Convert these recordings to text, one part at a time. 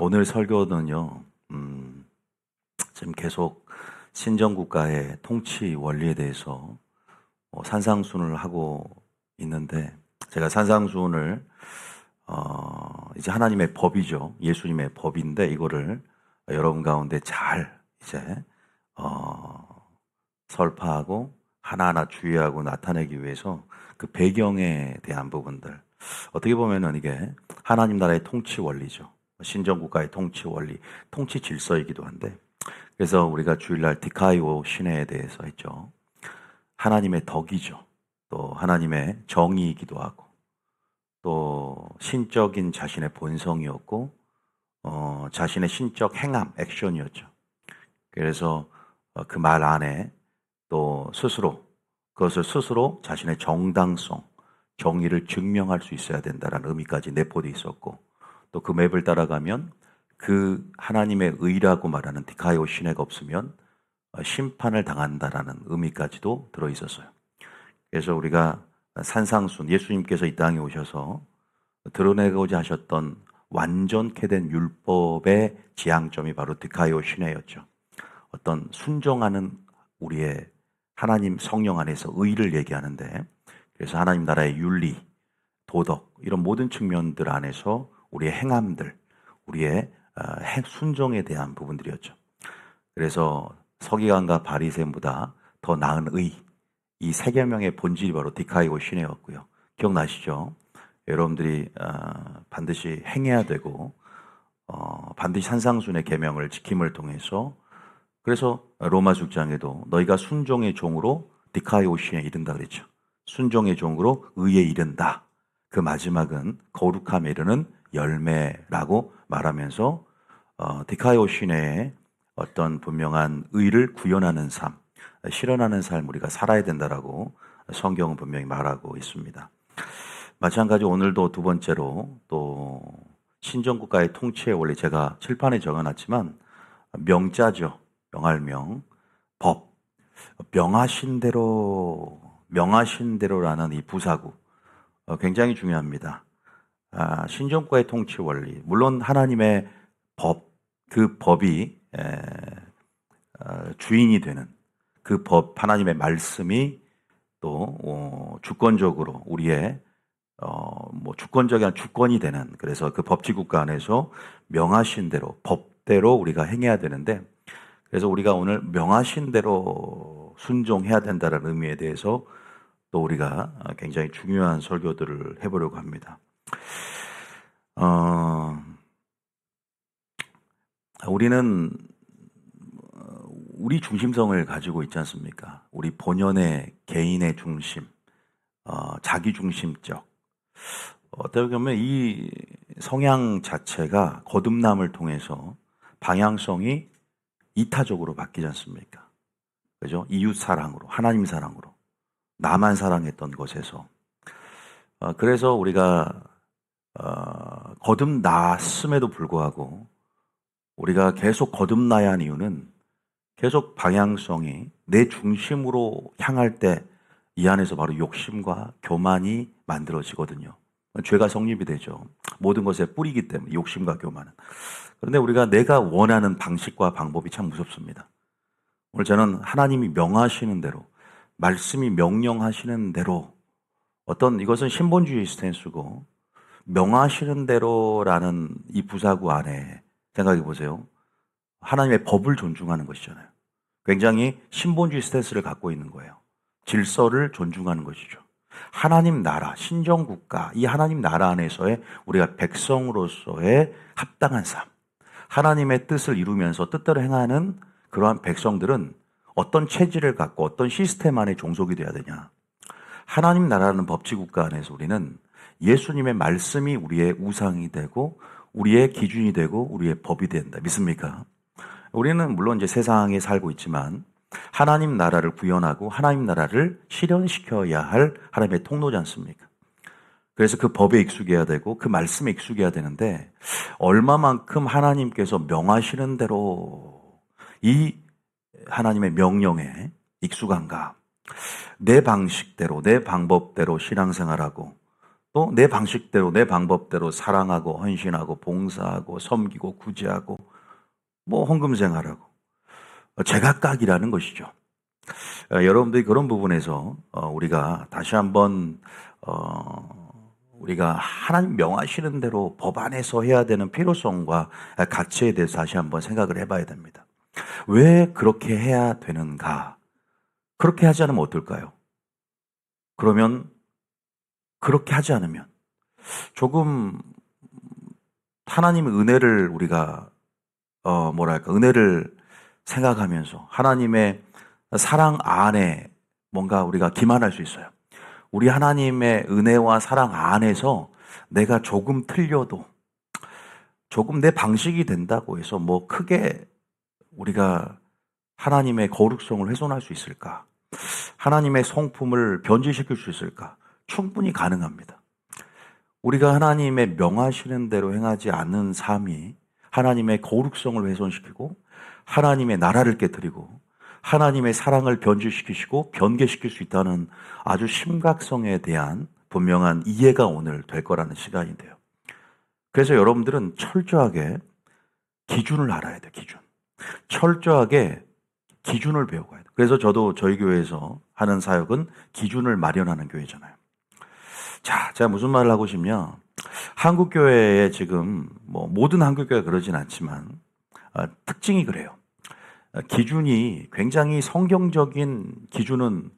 오늘 설교는요, 지금 계속 신정국가의 통치 원리에 대해서 산상수훈을 하고 있는데, 제가 산상수훈을, 이제 하나님의 법이죠. 예수님의 법인데, 이거를 여러분 가운데 잘 이제, 설파하고 하나하나 주의하고 나타내기 위해서 그 배경에 대한 부분들, 어떻게 보면은 이게 하나님 나라의 통치 원리죠. 신정국가의 통치 원리, 통치 질서이기도 한데, 그래서 우리가 주일날 디카이오 신해에 대해서 했죠. 하나님의 덕이죠. 또 하나님의 정의이기도 하고, 또 신적인 자신의 본성이었고, 자신의 신적 행함, 액션이었죠. 그래서 그 말 안에 또 스스로, 그것을 스스로 자신의 정당성, 정의를 증명할 수 있어야 된다는 의미까지 내포되어 있었고, 또 그 맵을 따라가면 그 하나님의 의라고 말하는 디카이오 시내가 없으면 심판을 당한다라는 의미까지도 들어 있었어요. 그래서 우리가 산상순, 예수님께서 이 땅에 오셔서 드러내고자 하셨던 완전케 된 율법의 지향점이 바로 디카이오 시내였죠. 어떤 순종하는 우리의 하나님 성령 안에서 의를 얘기하는데, 그래서 하나님 나라의 윤리, 도덕, 이런 모든 측면들 안에서 우리의 행함들, 우리의 순종에 대한 부분들이었죠. 그래서 서기관과 바리새인보다 더 나은 의, 이 세 계명의 본질이 바로 디카이오 시내였고요. 기억나시죠? 여러분들이 반드시 행해야 되고, 반드시 산상순의 계명을 지킴을 통해서, 그래서 로마 6장에도 너희가 순종의 종으로 디카이오 시내에 이른다 그랬죠. 순종의 종으로 의에 이른다. 그 마지막은 거룩함에 이르는 열매라고 말하면서 디카이오 시내에 어떤 분명한 의를 구현하는 삶, 실현하는 삶 우리가 살아야 된다라고 성경은 분명히 말하고 있습니다. 마찬가지 오늘도 두 번째로 또 신정국가의 통치의 원리, 제가 칠판에 적어놨지만 명자죠. 명할명, 법, 명하신 대로라는 이 부사구 굉장히 중요합니다. 신정국가의 통치 원리, 물론 하나님의 법, 그 법이 주인이 되는 그 법, 하나님의 말씀이 또 주권적으로 우리의 주권적인 주권이 되는, 그래서 그 법치국가 안에서 명하신 대로 법대로 우리가 행해야 되는데, 그래서 우리가 오늘 명하신 대로 순종해야 된다는 의미에 대해서 또 우리가 굉장히 중요한 설교들을 해보려고 합니다. 우리는 우리 중심성을 가지고 있지 않습니까? 우리 본연의 개인의 중심, 자기 중심적. 어떻게 보면 이 성향 자체가 거듭남을 통해서 방향성이 이타적으로 바뀌지 않습니까? 그죠? 이웃 사랑으로, 하나님 사랑으로, 나만 사랑했던 것에서. 그래서 우리가 거듭났음에도 불구하고 우리가 계속 거듭나야 하는 이유는 계속 방향성이 내 중심으로 향할 때 이 안에서 바로 욕심과 교만이 만들어지거든요. 죄가 성립이 되죠. 모든 것의 뿌리이기 때문에 욕심과 교만은. 그런데 우리가 내가 원하는 방식과 방법이 참 무섭습니다. 오늘 저는 하나님이 명하시는 대로, 말씀이 명령하시는 대로, 어떤 이것은 신본주의 스탠스고, 명하시는 대로라는 이 부사구 안에 생각해 보세요. 하나님의 법을 존중하는 것이잖아요. 굉장히 신본주의 스탠스를 갖고 있는 거예요. 질서를 존중하는 것이죠. 하나님 나라, 신정국가, 이 하나님 나라 안에서의 우리가 백성으로서의 합당한 삶, 하나님의 뜻을 이루면서 뜻대로 행하는 그러한 백성들은 어떤 체질을 갖고 어떤 시스템 안에 종속이 돼야 되냐. 하나님 나라라는 법치국가 안에서 우리는 예수님의 말씀이 우리의 우상이 되고 우리의 기준이 되고 우리의 법이 된다. 믿습니까? 우리는 물론 이제 세상에 살고 있지만 하나님 나라를 구현하고 하나님 나라를 실현시켜야 할 하나님의 통로지 않습니까? 그래서 그 법에 익숙해야 되고 그 말씀에 익숙해야 되는데, 얼마만큼 하나님께서 명하시는 대로 이 하나님의 명령에 익숙한가? 내 방식대로, 내 방법대로 신앙생활하고 또 내 방식대로, 내 방법대로 사랑하고 헌신하고 봉사하고 섬기고 구제하고 뭐 헌금생활하고 제각각이라는 것이죠. 여러분들이 그런 부분에서 우리가 다시 한번 우리가 하나님 명하시는 대로 법 안에서 해야 되는 필요성과 가치에 대해서 다시 한번 생각을 해봐야 됩니다. 왜 그렇게 해야 되는가? 그렇게 하지 않으면 어떨까요? 그러면 그렇게 하지 않으면 조금 하나님의 은혜를 우리가 은혜를 생각하면서 하나님의 사랑 안에 뭔가 우리가 기만할 수 있어요. 우리 하나님의 은혜와 사랑 안에서 내가 조금 틀려도 조금 내 방식이 된다고 해서 뭐 크게 우리가 하나님의 거룩성을 훼손할 수 있을까? 하나님의 성품을 변질시킬 수 있을까? 충분히 가능합니다. 우리가 하나님의 명하시는 대로 행하지 않는 삶이 하나님의 거룩성을 훼손시키고 하나님의 나라를 깨뜨리고 하나님의 사랑을 변질시키시고 변개시킬 수 있다는 아주 심각성에 대한 분명한 이해가 오늘 될 거라는 시간인데요. 그래서 여러분들은 철저하게 기준을 알아야 돼요. 기준. 철저하게 기준을 배워가야 돼요. 그래서 저도 저희 교회에서 하는 사역은 기준을 마련하는 교회잖아요. 자, 제가 무슨 말을 하고 싶냐. 한국 교회에 지금 뭐 모든 한국 교회가 그러진 않지만 특징이 그래요. 기준이 굉장히 성경적인 기준은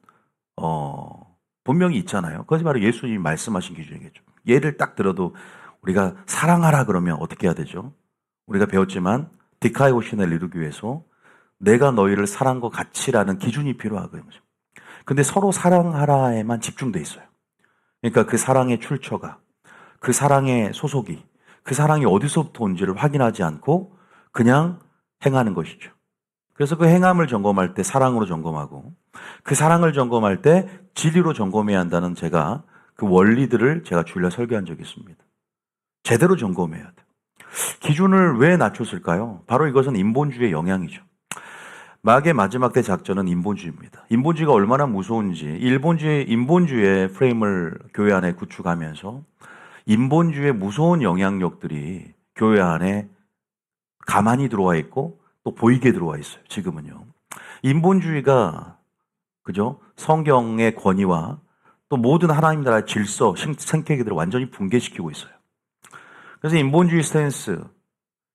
분명히 있잖아요. 그것이 바로 예수님이 말씀하신 기준이겠죠. 예를 딱 들어도 우리가 사랑하라 그러면 어떻게 해야 되죠? 우리가 배웠지만 디카이오신을 이루기 위해서 내가 너희를 사랑과 같이라는 기준이 필요하거든요. 근데 서로 사랑하라에만 집중돼 있어요. 그러니까 그 사랑의 출처가, 그 사랑의 소속이, 그 사랑이 어디서부터 온지를 확인하지 않고 그냥 행하는 것이죠. 그래서 그 행함을 점검할 때 사랑으로 점검하고 그 사랑을 점검할 때 진리로 점검해야 한다는 제가 그 원리들을 제가 주일날 설교한 적이 있습니다. 제대로 점검해야 돼요. 기준을 왜 낮췄을까요? 바로 이것은 인본주의의 영향이죠. 마귀의 마지막 때 작전은 인본주의입니다. 인본주의가 얼마나 무서운지 인본주의의 프레임을 교회 안에 구축하면서 인본주의의 무서운 영향력들이 교회 안에 가만히 들어와 있고 또 보이게 들어와 있어요. 지금은요. 인본주의가 그죠? 성경의 권위와 또 모든 하나님 나라의 질서, 생태계들을 완전히 붕괴시키고 있어요. 그래서 인본주의 스탠스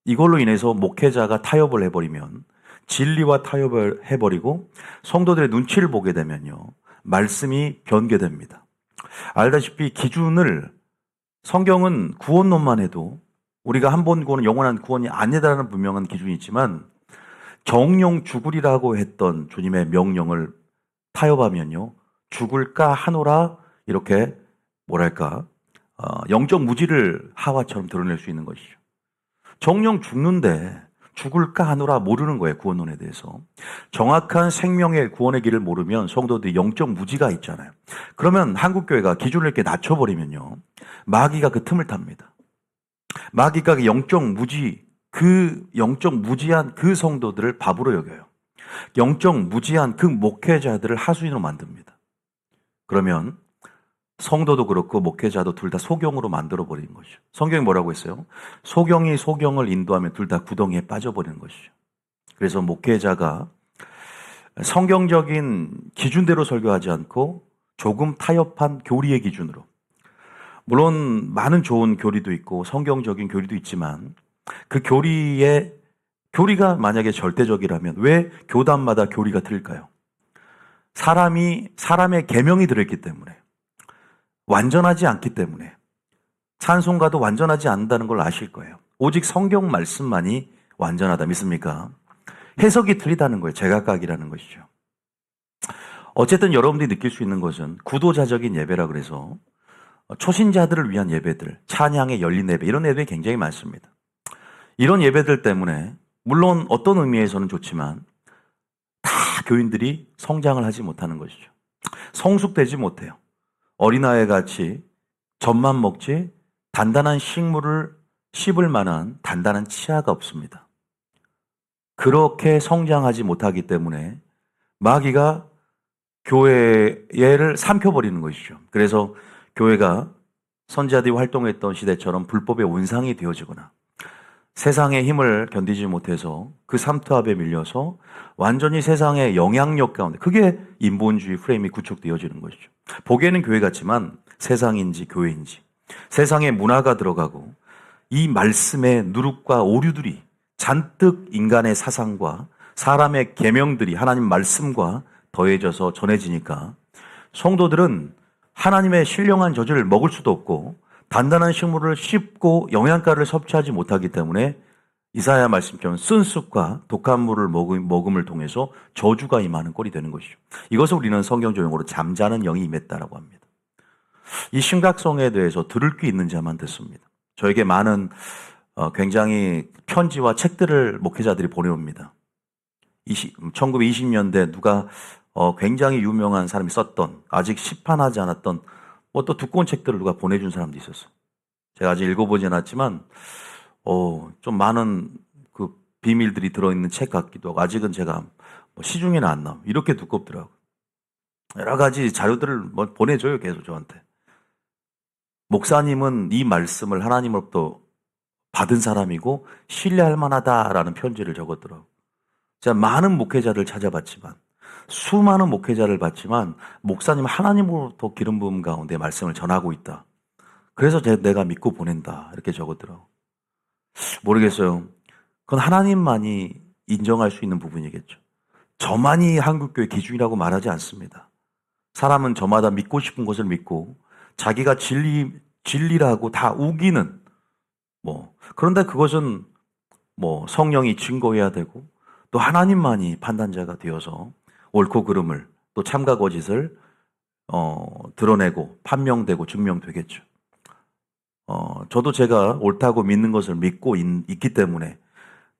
이걸로 인해서 목회자가 타협을 해버리면 진리와 타협을 해버리고 성도들의 눈치를 보게 되면요. 말씀이 변개됩니다. 알다시피 기준을 성경은 구원론만 해도 우리가 한 번 구원은 영원한 구원이 아니다라는 분명한 기준이 있지만 정령 죽으리라고 했던 주님의 명령을 타협하면요. 죽을까 하노라 이렇게 영적 무지를 하와처럼 드러낼 수 있는 것이죠. 정령 죽는데 죽을까 하노라 모르는 거예요. 구원론에 대해서. 정확한 생명의 구원의 길을 모르면 성도들이 영적 무지가 있잖아요. 그러면 한국교회가 기준을 이렇게 낮춰버리면요. 마귀가 그 틈을 탑니다. 마귀가 그 영적 무지한 그 성도들을 바보로 여겨요. 영적 무지한 그 목회자들을 하수인으로 만듭니다. 그러면 성도도 그렇고 목회자도 둘 다 소경으로 만들어버리는 것이죠. 성경이 뭐라고 했어요? 소경이 소경을 인도하면 둘 다 구덩이에 빠져버리는 것이죠. 그래서 목회자가 성경적인 기준대로 설교하지 않고 조금 타협한 교리의 기준으로, 물론 많은 좋은 교리도 있고 성경적인 교리도 있지만 그 교리가 만약에 절대적이라면 왜 교단마다 교리가 틀릴까요? 사람의 계명이 들어있기 때문에, 완전하지 않기 때문에, 찬송가도 완전하지 않는다는 걸 아실 거예요. 오직 성경 말씀만이 완전하다 믿습니까? 해석이 틀리다는 거예요. 제각각이라는 것이죠. 어쨌든 여러분들이 느낄 수 있는 것은 구도자적인 예배라 그래서 초신자들을 위한 예배들, 찬양의 열린 예배, 이런 예배 굉장히 많습니다. 이런 예배들 때문에 물론 어떤 의미에서는 좋지만 다 교인들이 성장을 하지 못하는 것이죠. 성숙되지 못해요. 어린아이 같이 젖만 먹지 단단한 식물을 씹을 만한 단단한 치아가 없습니다. 그렇게 성장하지 못하기 때문에 마귀가 교회를 삼켜버리는 것이죠. 그래서 교회가 선지자들이 활동했던 시대처럼 불법의 온상이 되어지거나 세상의 힘을 견디지 못해서 그 삼투압에 밀려서 완전히 세상의 영향력 가운데, 그게 인본주의 프레임이 구축되어지는 것이죠. 보기에는 교회 같지만 세상인지 교회인지, 세상의 문화가 들어가고 이 말씀의 누룩과 오류들이 잔뜩 인간의 사상과 사람의 계명들이 하나님 말씀과 더해져서 전해지니까 성도들은 하나님의 신령한 저주를 먹을 수도 없고 단단한 식물을 씹고 영양가를 섭취하지 못하기 때문에 이사야 말씀처럼 쓴 쑥과 독한 물을 먹음을 통해서 저주가 임하는 꼴이 되는 것이죠. 이것을 우리는 성경적 용어로 잠자는 영이 임했다라고 합니다. 이 심각성에 대해서 들을 게 있는 자만 듣습니다. 저에게 많은 굉장히 편지와 책들을 목회자들이 보내옵니다. 1920년대 누가 굉장히 유명한 사람이 썼던, 아직 시판하지 않았던 또 두꺼운 책들을 누가 보내준 사람도 있었어요. 제가 아직 읽어보진 않았지만 좀 많은 그 비밀들이 들어있는 책 같기도 하고, 아직은 제가 시중에는 안 나와요. 이렇게 두껍더라고요. 여러 가지 자료들을 보내줘요, 계속 저한테. 목사님은 이 말씀을 하나님으로부터 받은 사람이고 신뢰할 만하다라는 편지를 적었더라고요. 제가 많은 목회자를 찾아봤지만, 수많은 목회자를 봤지만 목사님 하나님으로부터 기름 부음 가운데 말씀을 전하고 있다. 그래서 내가 믿고 보낸다. 이렇게 적었더라고요. 모르겠어요. 그건 하나님만이 인정할 수 있는 부분이겠죠. 저만이 한국교회 기준이라고 말하지 않습니다. 사람은 저마다 믿고 싶은 것을 믿고 자기가 진리라고 다 우기는 그런데 그것은 성령이 증거해야 되고 또 하나님만이 판단자가 되어서 옳고 그름을 또 참과 거짓을 드러내고 판명되고 증명되겠죠. 저도 제가 옳다고 믿는 것을 믿고 있기 때문에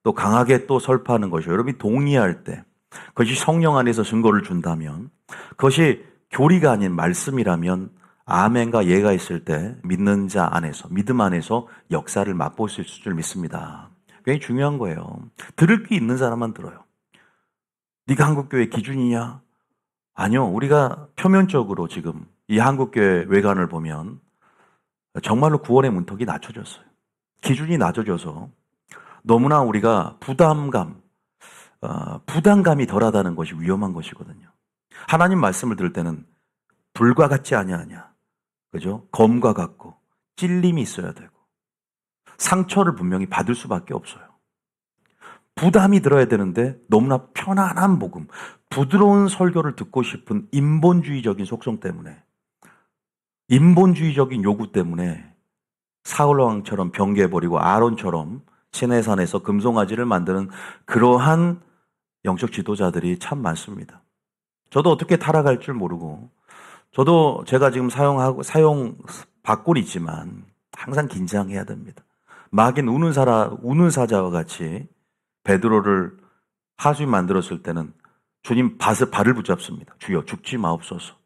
또 강하게 또 설파하는 것이요. 여러분이 동의할 때 그것이 성령 안에서 증거를 준다면, 그것이 교리가 아닌 말씀이라면 아멘과 예가 있을 때 믿는 자 안에서, 믿음 안에서 역사를 맛볼 수 있을 줄 믿습니다. 굉장히 중요한 거예요. 들을 게 있는 사람만 들어요. 네가 한국교회 기준이냐? 아니요. 우리가 표면적으로 지금 이 한국교회 외관을 보면 정말로 구원의 문턱이 낮춰졌어요. 기준이 낮아져서 너무나 우리가 부담감이 덜하다는 것이 위험한 것이거든요. 하나님 말씀을 들을 때는 불과 같지 아니하냐, 그죠? 검과 같고 찔림이 있어야 되고 상처를 분명히 받을 수밖에 없어요. 부담이 들어야 되는데 너무나 편안한 복음, 부드러운 설교를 듣고 싶은 인본주의적인 속성 때문에, 인본주의적인 요구 때문에 사울왕처럼 변개해버리고 아론처럼 시내산에서 금송아지를 만드는 그러한 영적 지도자들이 참 많습니다. 저도 어떻게 타락할 줄 모르고, 저도 제가 지금 사용 받고 있지만 항상 긴장해야 됩니다. 마귀는 우는 사자와 같이 베드로를 하수인 만들었을 때는 주님 발을 붙잡습니다. 주여 죽지 마옵소서.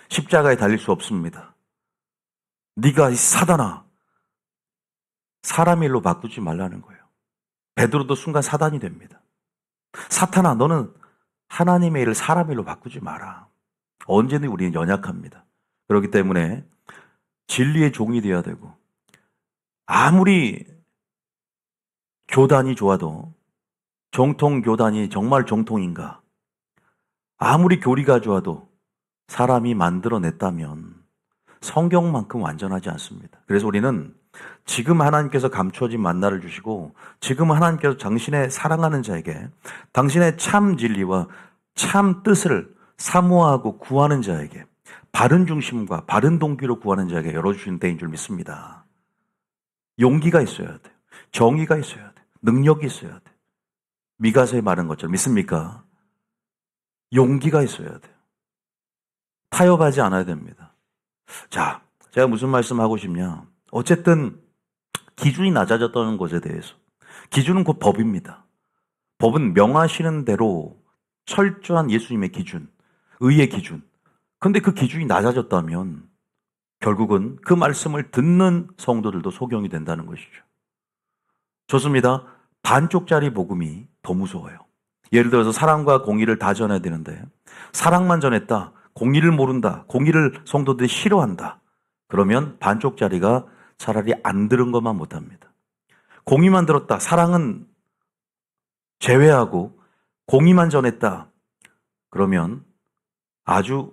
십자가에 달릴 수 없습니다. 네가 이 사단아, 사람 일로 바꾸지 말라는 거예요. 베드로도 순간 사단이 됩니다. 사탄아, 너는 하나님의 일을 사람 일로 바꾸지 마라. 언제든 우리는 연약합니다. 그렇기 때문에 진리의 종이 되어야 되고, 아무리 교단이 좋아도 정통 교단이 정말 정통인가? 아무리 교리가 좋아도 사람이 만들어냈다면 성경만큼 완전하지 않습니다. 그래서 우리는 지금 하나님께서 감추어진 만나를 주시고, 지금 하나님께서 당신의 사랑하는 자에게 당신의 참 진리와 참 뜻을 사모하고 구하는 자에게, 바른 중심과 바른 동기로 구하는 자에게 열어주시는 때인 줄 믿습니다. 용기가 있어야 돼요. 정의가 있어야 돼요. 능력이 있어야 돼요. 미가서에 말한 것처럼 믿습니까? 용기가 있어야 돼요. 타협하지 않아야 됩니다. 자, 제가 무슨 말씀하고 싶냐? 어쨌든 기준이 낮아졌다는 것에 대해서, 기준은 곧 법입니다. 법은 명하시는 대로 철저한 예수님의 기준, 의의 기준. 그런데 그 기준이 낮아졌다면 결국은 그 말씀을 듣는 성도들도 소경이 된다는 것이죠. 좋습니다. 반쪽짜리 복음이 더 무서워요. 예를 들어서 사랑과 공의를 다 전해야 되는데 사랑만 전했다, 공의를 모른다, 공의를 성도들이 싫어한다, 그러면 반쪽짜리가 차라리 안 들은 것만 못합니다. 공의만 들었다. 사랑은 제외하고 공의만 전했다. 그러면 아주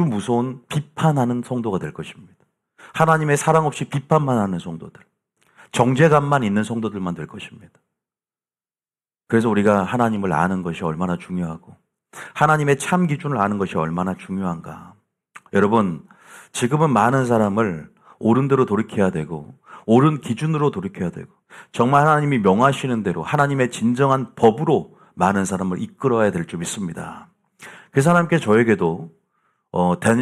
무서운 비판하는 성도가 될 것입니다. 하나님의 사랑 없이 비판만 하는 성도들, 정죄감만 있는 성도들만 될 것입니다. 그래서 우리가 하나님을 아는 것이 얼마나 중요하고 하나님의 참 기준을 아는 것이 얼마나 중요한가. 여러분, 지금은 많은 사람을 옳은 대로 돌이켜야 되고 옳은 기준으로 돌이켜야 되고 정말 하나님이 명하시는 대로 하나님의 진정한 법으로 많은 사람을 이끌어야 될 줄 믿습니다. 그래서 하나님께서 저에게도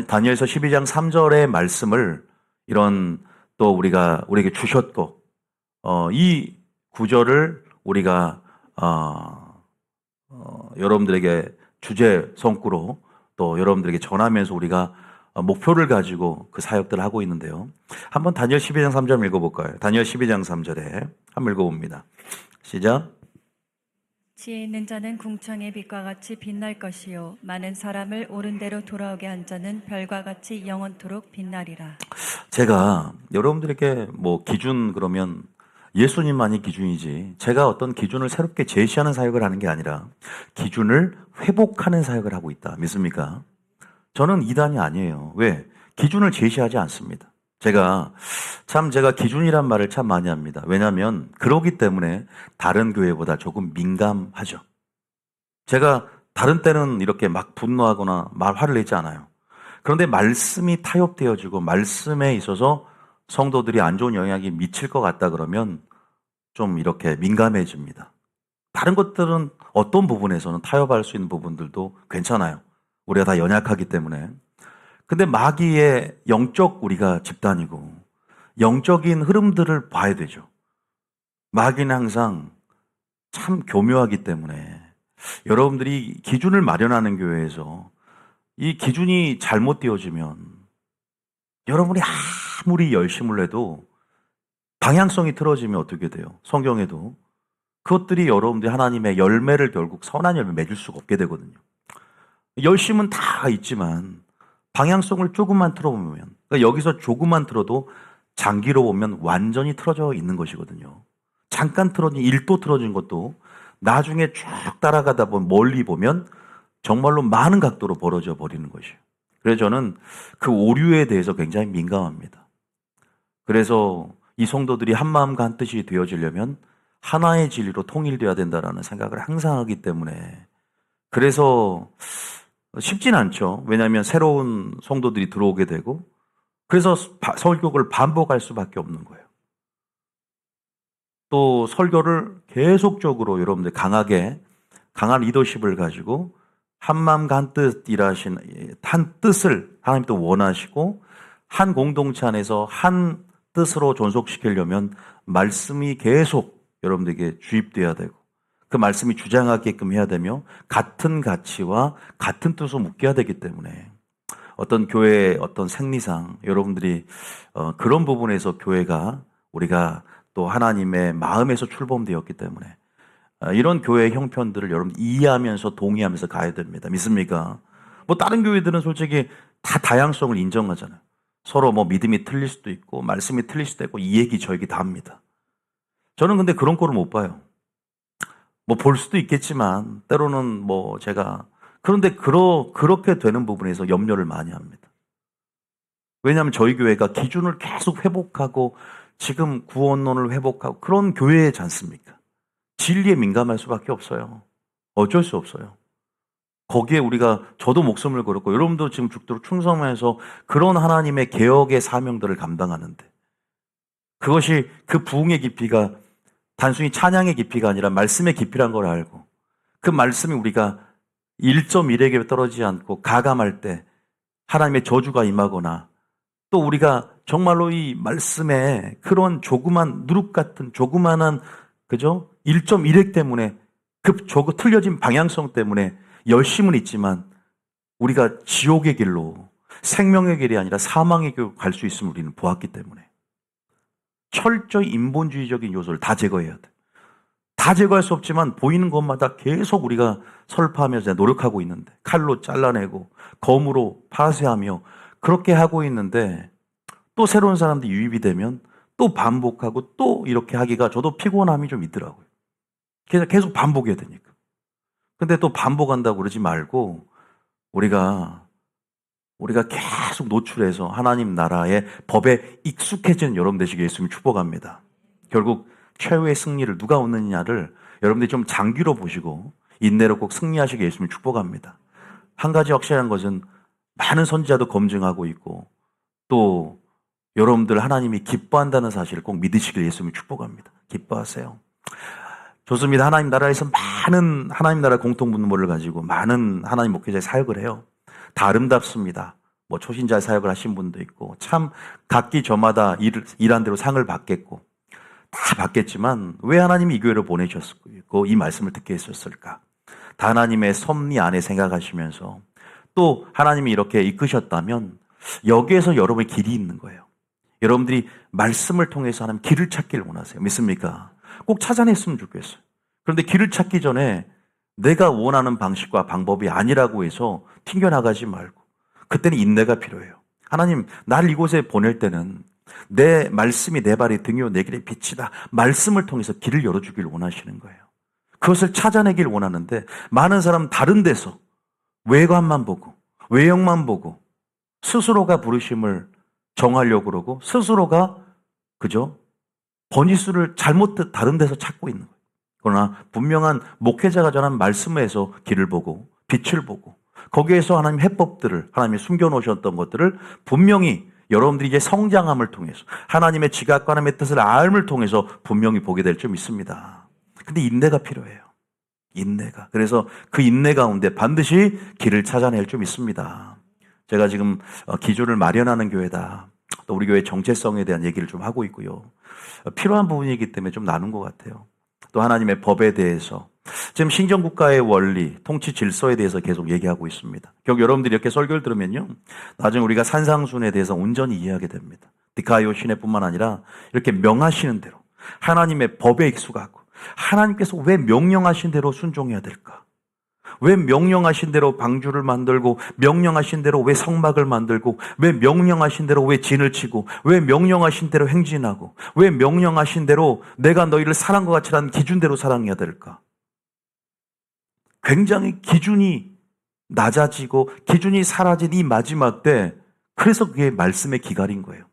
다니엘서 12장 3절의 말씀을 이런 또 우리에게 주셨고 이 구절을 우리가 여러분들에게 주제 성구로 또 여러분들에게 전하면서 우리가 목표를 가지고 그 사역들을 하고 있는데요. 한번 다니엘 12장 3절 읽어볼까요? 다니엘 12장 3절에 한번 읽어봅니다. 시작. 지혜 있는 자는 궁창의 빛과 같이 빛날 것이요 많은 사람을 옳은 대로 돌아오게 한 자는 별과 같이 영원토록 빛나리라. 제가 여러분들에게 기준 그러면 예수님만이 기준이지 제가 어떤 기준을 새롭게 제시하는 사역을 하는 게 아니라 기준을 회복하는 사역을 하고 있다. 믿습니까? 저는 이단이 아니에요. 왜? 기준을 제시하지 않습니다. 제가 기준이란 말을 참 많이 합니다. 왜냐하면 그러기 때문에 다른 교회보다 조금 민감하죠. 제가 다른 때는 이렇게 막 분노하거나 화를 내지 않아요. 그런데 말씀이 타협되어지고 말씀에 있어서 성도들이 안 좋은 영향이 미칠 것 같다 그러면 좀 이렇게 민감해집니다. 다른 것들은 어떤 부분에서는 타협할 수 있는 부분들도 괜찮아요. 우리가 다 연약하기 때문에. 근데 마귀의 영적 우리가 집단이고 영적인 흐름들을 봐야 되죠. 마귀는 항상 참 교묘하기 때문에 여러분들이 기준을 마련하는 교회에서 이 기준이 잘못 되어지면 여러분이 아무리 열심을 해도 방향성이 틀어지면 어떻게 돼요? 성경에도 그것들이 여러분들이 하나님의 열매를 결국 선한 열매 맺을 수가 없게 되거든요. 열심은 다 있지만 방향성을 조금만 틀어보면 그러니까 여기서 조금만 틀어도 장기로 보면 완전히 틀어져 있는 것이거든요. 잠깐 틀어진 1도 틀어진 것도 나중에 쭉 따라가다 보면 멀리 보면 정말로 많은 각도로 벌어져 버리는 것이에요. 그래서 저는 그 오류에 대해서 굉장히 민감합니다. 그래서 이 성도들이 한 마음과 한 뜻이 되어지려면 하나의 진리로 통일되어야 된다라는 생각을 항상 하기 때문에 그래서 쉽진 않죠. 왜냐하면 새로운 성도들이 들어오게 되고 그래서 설교를 반복할 수밖에 없는 거예요. 또 설교를 계속적으로 여러분들 강한 리더십을 가지고 한 마음과 한 뜻을 하나님 또 원하시고 한 공동체 안에서 한 뜻으로 존속시키려면 말씀이 계속 여러분들에게 주입돼야 되고 그 말씀이 주장하게끔 해야 되며 같은 가치와 같은 뜻으로 묶여야 되기 때문에 어떤 교회의 어떤 생리상 여러분들이 그런 부분에서 교회가 우리가 또 하나님의 마음에서 출범되었기 때문에 이런 교회의 형편들을 여러분 이해하면서 동의하면서 가야 됩니다. 믿습니까? 다른 교회들은 솔직히 다 다양성을 인정하잖아요. 서로 믿음이 틀릴 수도 있고 말씀이 틀릴 수도 있고 이 얘기 저 얘기 다 합니다. 저는 근데 그런 꼴을 못 봐요. 볼 수도 있겠지만 때로는 그런데 그렇게 되는 부분에서 염려를 많이 합니다. 왜냐하면 저희 교회가 기준을 계속 회복하고 지금 구원론을 회복하고 그런 교회지 않습니까? 진리에 민감할 수밖에 없어요. 어쩔 수 없어요. 거기에 저도 목숨을 걸었고 여러분도 지금 죽도록 충성해서 그런 하나님의 개혁의 사명들을 감당하는데 그것이 그 부흥의 깊이가 단순히 찬양의 깊이가 아니라 말씀의 깊이란 걸 알고 그 말씀이 우리가 1.1에게 떨어지지 않고 가감할 때 하나님의 저주가 임하거나 또 우리가 정말로 이 말씀에 그런 조그만 누룩 같은 조그만한 1.1핵 때문에 틀려진 방향성 때문에 열심은 있지만 우리가 지옥의 길로 생명의 길이 아니라 사망의 길로 갈 수 있음을 우리는 보았기 때문에 철저히 인본주의적인 요소를 다 제거해야 돼. 다 제거할 수 없지만 보이는 것마다 계속 우리가 설파하면서 노력하고 있는데 칼로 잘라내고 검으로 파쇄하며 그렇게 하고 있는데 또 새로운 사람들이 유입이 되면 또 반복하고 또 이렇게 하기가 저도 피곤함이 좀 있더라고요. 그래서 계속 반복해야 되니까. 근데 또 반복한다고 그러지 말고 우리가 계속 노출해서 하나님 나라의 법에 익숙해지는 여러분 되시길 예수님 축복합니다. 결국 최후의 승리를 누가 얻느냐를 여러분들이 좀 장기로 보시고 인내로 꼭 승리하시길 예수님 축복합니다. 한 가지 확실한 것은 많은 선지자도 검증하고 있고 또 여러분들 하나님이 기뻐한다는 사실을 꼭 믿으시길 예수님 축복합니다. 기뻐하세요. 좋습니다. 하나님 나라에서 많은 하나님 나라 공통분모를 가지고 많은 하나님 목회자의 사역을 해요. 다 아름답습니다. 뭐 초신자 사역을 하신 분도 있고 참 각기 저마다 일한 대로 상을 받겠고 다 받겠지만 왜 하나님이 이 교회를 보내셨고 이 말씀을 듣게 했었을까? 다 하나님의 섭리 안에 생각하시면서 또 하나님이 이렇게 이끄셨다면 여기에서 여러분의 길이 있는 거예요. 여러분들이 말씀을 통해서 하나님 길을 찾기를 원하세요. 믿습니까? 꼭 찾아냈으면 좋겠어요. 그런데 길을 찾기 전에 내가 원하는 방식과 방법이 아니라고 해서 튕겨나가지 말고 그때는 인내가 필요해요. 하나님, 날 이곳에 보낼 때는 내 말씀이 내 발의 등이요 내 길의 빛이다. 말씀을 통해서 길을 열어주길 원하시는 거예요. 그것을 찾아내길 원하는데 많은 사람 다른 데서 외관만 보고 외형만 보고 스스로가 부르심을 정하려고 그러고 스스로가 그죠? 번지수를 잘못 다른 데서 찾고 있는 거예요. 그러나 분명한 목회자가 전한 말씀에서 길을 보고 빛을 보고 거기에서 하나님 해법들을 하나님이 숨겨놓으셨던 것들을 분명히 여러분들이 이제 성장함을 통해서 하나님의 지각과 하나님의 뜻을 알을 통해서 분명히 보게 될 점 있습니다. 근데 인내가 필요해요. 인내가. 그래서 그 인내 가운데 반드시 길을 찾아낼 좀 있습니다. 제가 지금 기조를 마련하는 교회다. 또 우리 교회 정체성에 대한 얘기를 좀 하고 있고요. 필요한 부분이기 때문에 좀 나눈 것 같아요. 또 하나님의 법에 대해서 지금 신정국가의 원리, 통치 질서에 대해서 계속 얘기하고 있습니다. 결국 여러분들이 이렇게 설교를 들으면요, 나중에 우리가 산상순에 대해서 온전히 이해하게 됩니다. 디카이오 시내뿐만 아니라 이렇게 명하시는 대로 하나님의 법에 익숙하고 하나님께서 왜 명령하신 대로 순종해야 될까? 왜 명령하신 대로 방주를 만들고 명령하신 대로 왜 성막을 만들고 왜 명령하신 대로 왜 진을 치고 왜 명령하신 대로 행진하고 왜 명령하신 대로 내가 너희를 사랑과 같이라는 기준대로 사랑해야 될까? 굉장히 기준이 낮아지고 기준이 사라진 이 마지막 때 그래서 그게 말씀의 기갈인 거예요.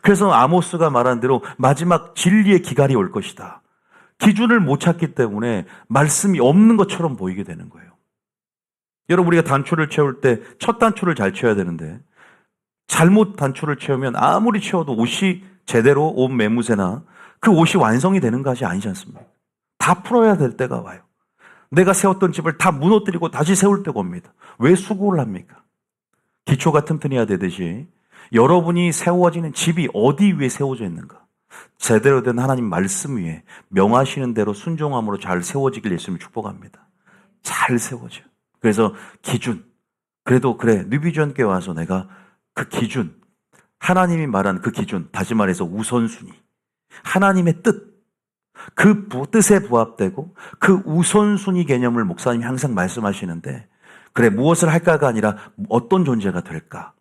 그래서 아모스가 말한 대로 마지막 진리의 기갈이 올 것이다. 기준을 못 찾기 때문에 말씀이 없는 것처럼 보이게 되는 거예요. 여러분 우리가 단추를 채울 때 첫 단추를 잘 채워야 되는데 잘못 단추를 채우면 아무리 채워도 옷이 제대로 옷 매무새나 그 옷이 완성이 되는 것이 아니지 않습니까? 다 풀어야 될 때가 와요. 내가 세웠던 집을 다 무너뜨리고 다시 세울 때가 옵니다. 왜 수고를 합니까? 기초가 튼튼해야 되듯이 여러분이 세워지는 집이 어디 위에 세워져 있는가? 제대로 된 하나님 말씀 위에 명하시는 대로 순종함으로 잘 세워지길 예수님이 축복합니다. 잘 세워져요. 그래서 기준, 그래도 그래 뉴비전교회 와서 내가 그 기준, 하나님이 말한 그 기준, 다시 말해서 우선순위, 하나님의 뜻, 그 뜻에 부합되고 그 우선순위 개념을 목사님이 항상 말씀하시는데 그래 무엇을 할까가 아니라 어떤 존재가 될까?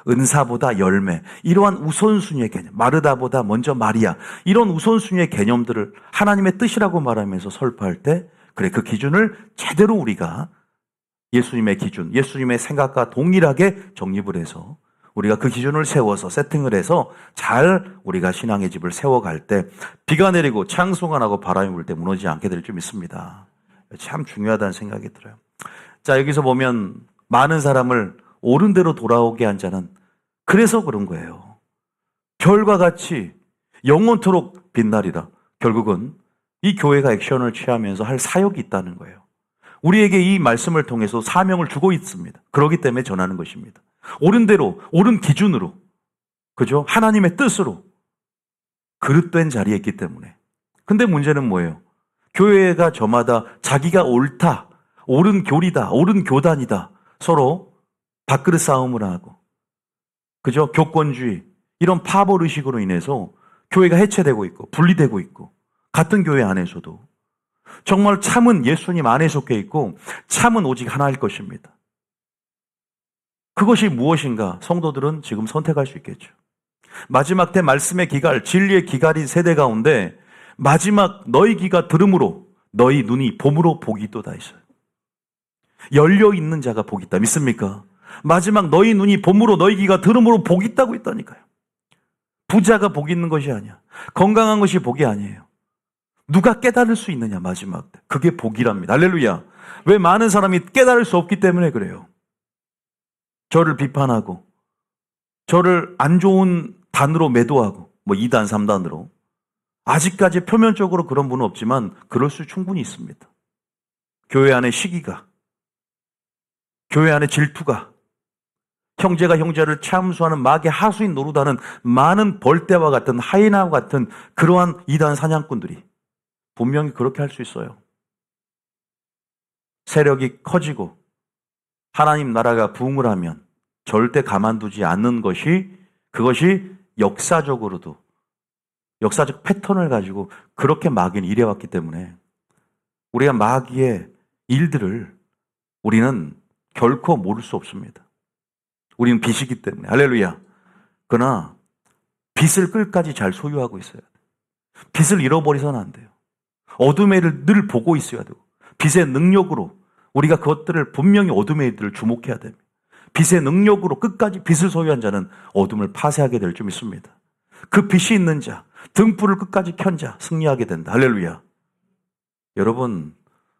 은사보다 열매, 이러한 우선순위의 개념, 마르다보다 먼저 마리아, 이런 우선순위의 개념들을 하나님의 뜻이라고 말하면서 설파할 때 그래 그 기준을 제대로 우리가 예수님의 기준, 예수님의 생각과 동일하게 정립을 해서 우리가 그 기준을 세워서 세팅을 해서 잘 우리가 신앙의 집을 세워갈 때 비가 내리고 창수가 나고 바람이 불 때 무너지지 않게 될 줄 믿습니다. 참 중요하다는 생각이 들어요. 자, 여기서 보면 많은 사람을 옳은 대로 돌아오게 한 자는 그래서 그런 거예요. 별과 같이 영원토록 빛나리라. 결국은 이 교회가 액션을 취하면서 할 사역이 있다는 거예요. 우리에게 이 말씀을 통해서 사명을 주고 있습니다. 그렇기 때문에 전하는 것입니다. 옳은 대로, 옳은 기준으로, 그죠? 하나님의 뜻으로 그릇된 자리에 있기 때문에. 근데 문제는 뭐예요? 교회가 저마다 자기가 옳다, 옳은 교리다, 옳은 교단이다 서로 밥그릇 싸움을 하고, 그죠? 교권주의, 이런 파벌의식으로 인해서 교회가 해체되고 있고 분리되고 있고 같은 교회 안에서도 정말 참은 예수님 안에 속해 있고 참은 오직 하나일 것입니다. 그것이 무엇인가 성도들은 지금 선택할 수 있겠죠. 마지막 때 말씀의 기갈, 진리의 기갈인 세대 가운데 마지막 너희 귀가 들음으로 너희 눈이 봄으로 복이 또다 있어요. 열려 있는 자가 복이 있다. 믿습니까? 마지막 너희 눈이 봄으로 너희 귀가 들음으로 복이 있다고 했다니까요. 부자가 복이 있는 것이 아니야. 건강한 것이 복이 아니에요. 누가 깨달을 수 있느냐 마지막 때. 그게 복이랍니다. 할렐루야. 왜 많은 사람이 깨달을 수 없기 때문에 그래요. 저를 비판하고 저를 안 좋은 단으로 매도하고 2단 3단으로 아직까지 표면적으로 그런 분은 없지만 그럴 수 충분히 있습니다. 교회 안에 시기가, 교회 안에 질투가, 형제가 형제를 참수하는 마귀의 하수인 노릇하는 많은 벌떼와 같은 하이나와 같은 그러한 이단 사냥꾼들이 분명히 그렇게 할 수 있어요. 세력이 커지고 하나님 나라가 부흥을 하면 절대 가만두지 않는 것이, 그것이 역사적으로도 역사적 패턴을 가지고 그렇게 마귀는 일해왔기 때문에 우리가 마귀의 일들을 우리는 결코 모를 수 없습니다. 우리는 빚이기 때문에. 할렐루야. 그러나 빚을 끝까지 잘 소유하고 있어야 돼요. 빚을 잃어버리서는 안 돼요. 어둠의 일을 늘 보고 있어야 되고 빚의 능력으로 우리가 그것들을 분명히 어둠의 일들을 주목해야 됩니다. 빚의 능력으로 끝까지 빚을 소유한 자는 어둠을 파쇄하게 될 줄 믿습니다. 그 빚이 있는 자, 등불을 끝까지 켠 자 승리하게 된다. 할렐루야. 여러분,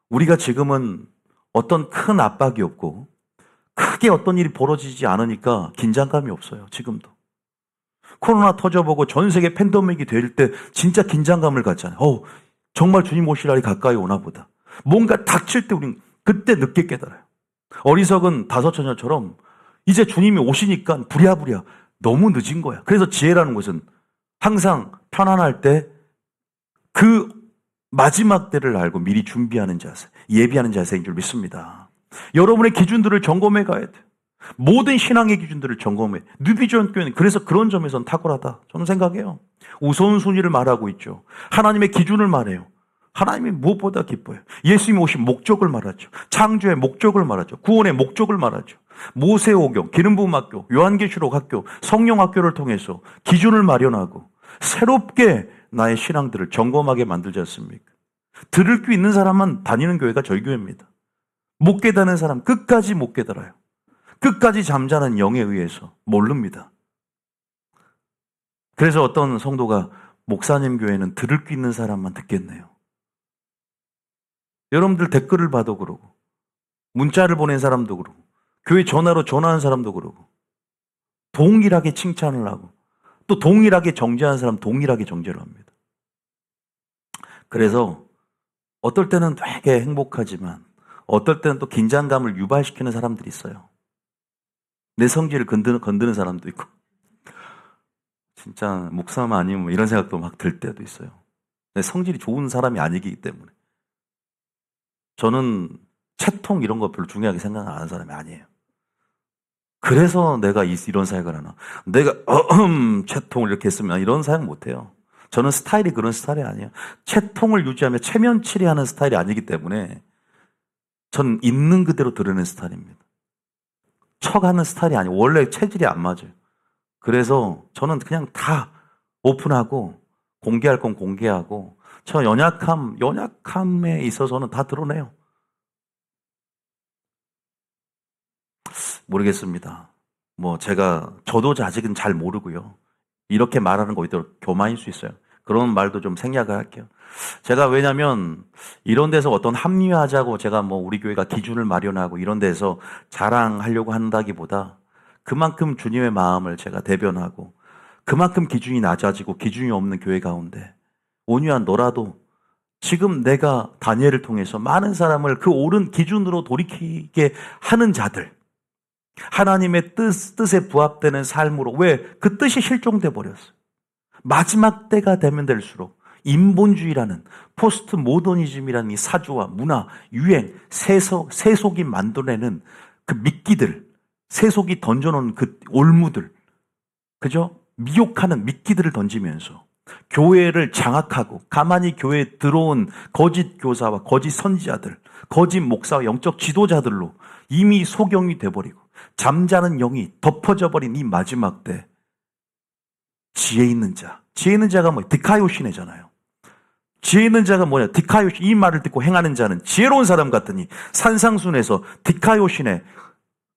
우리가 지금은 어떤 큰 압박이 없고 크게 어떤 일이 벌어지지 않으니까 긴장감이 없어요. 지금도. 코로나 터져보고 전 세계 팬데믹이 될 때 진짜 긴장감을 갖잖아요. 정말 주님 오실 날이 가까이 오나 보다. 뭔가 닥칠 때 우린 그때 늦게 깨달아요. 어리석은 다섯 처녀처럼 이제 주님이 오시니까 부랴부랴 너무 늦은 거야. 그래서 지혜라는 것은 항상 편안할 때 그 마지막 때를 알고 미리 준비하는 자세, 예비하는 자세인 줄 믿습니다. 여러분의 기준들을 점검해 가야 돼요. 모든 신앙의 기준들을 점검해. 뉴비전 교회는 그래서 그런 점에서는 탁월하다. 저는 생각해요. 우선순위를 말하고 있죠. 하나님의 기준을 말해요. 하나님이 무엇보다 기뻐요. 예수님이 오신 목적을 말하죠. 창조의 목적을 말하죠. 구원의 목적을 말하죠. 모세오경, 기름부음학교, 요한계시록 학교, 성령학교를 통해서 기준을 마련하고 새롭게 나의 신앙들을 점검하게 만들지 않습니까? 들을 귀 있는 사람만 다니는 교회가 저희 교회입니다. 못 깨닫는 사람 끝까지 못 깨달아요. 끝까지 잠자는 영에 의해서 모릅니다. 그래서 어떤 성도가 목사님 교회는 들을 귀 있는 사람만 듣겠네요. 여러분들 댓글을 봐도 그러고 문자를 보낸 사람도 그러고 교회 전화로 전화한 사람도 그러고 동일하게 칭찬을 하고 또 동일하게 정죄하는 사람 동일하게 정죄를 합니다. 그래서 어떨 때는 되게 행복하지만 어떨 때는 또 긴장감을 유발시키는 사람들이 있어요. 내 성질을 건드는 사람도 있고 진짜 목사만 아니면 이런 생각도 막 들 때도 있어요. 내 성질이 좋은 사람이 아니기 때문에. 저는 채통 이런 거 별로 중요하게 생각 안 하는 사람이 아니에요. 그래서 내가 이런 사역을 하나. 내가 채통을 이렇게 했으면 이런 사역 못해요. 저는 스타일이 그런 스타일이 아니에요. 채통을 유지하며 체면치레하는 스타일이 아니기 때문에 전 있는 그대로 드러내는 스타일입니다. 척하는 스타일이 아니에요. 원래 체질이 안 맞아요. 그래서 저는 그냥 다 오픈하고 공개할 건 공개하고 저 연약함에 있어서는 다 드러내요. 모르겠습니다. 저도 아직은 잘 모르고요. 이렇게 말하는 거 오히려 교만일 수 있어요. 그런 말도 좀 생략을 할게요. 제가 왜냐면 이런 데서 어떤 합리화하자고 제가 우리 교회가 기준을 마련하고 이런 데서 자랑하려고 한다기보다 그만큼 주님의 마음을 제가 대변하고 그만큼 기준이 낮아지고 기준이 없는 교회 가운데 온유한 너라도 지금 내가 다니엘을 통해서 많은 사람을 그 옳은 기준으로 돌이키게 하는 자들, 하나님의 뜻에 부합되는 삶으로, 왜 그 뜻이 실종돼 버렸어요. 마지막 때가 되면 될수록 인본주의라는 포스트 모더니즘이라는 이 사조와 문화, 유행, 세속이 만들어내는 그 미끼들, 세속이 던져놓은 그 올무들, 그죠? 미혹하는 미끼들을 던지면서 교회를 장악하고 가만히 교회에 들어온 거짓 교사와 거짓 선지자들, 거짓 목사와 영적 지도자들로 이미 소경이 돼버리고 잠자는 영이 덮어져 버린 이 마지막 때 지혜 있는 자. 지혜 있는 자가 뭐예요? 디카요시네잖아요. 지혜 있는 자가 뭐냐? 디카요시. 이 말을 듣고 행하는 자는 지혜로운 사람 같으니 산상순에서 디카요시네,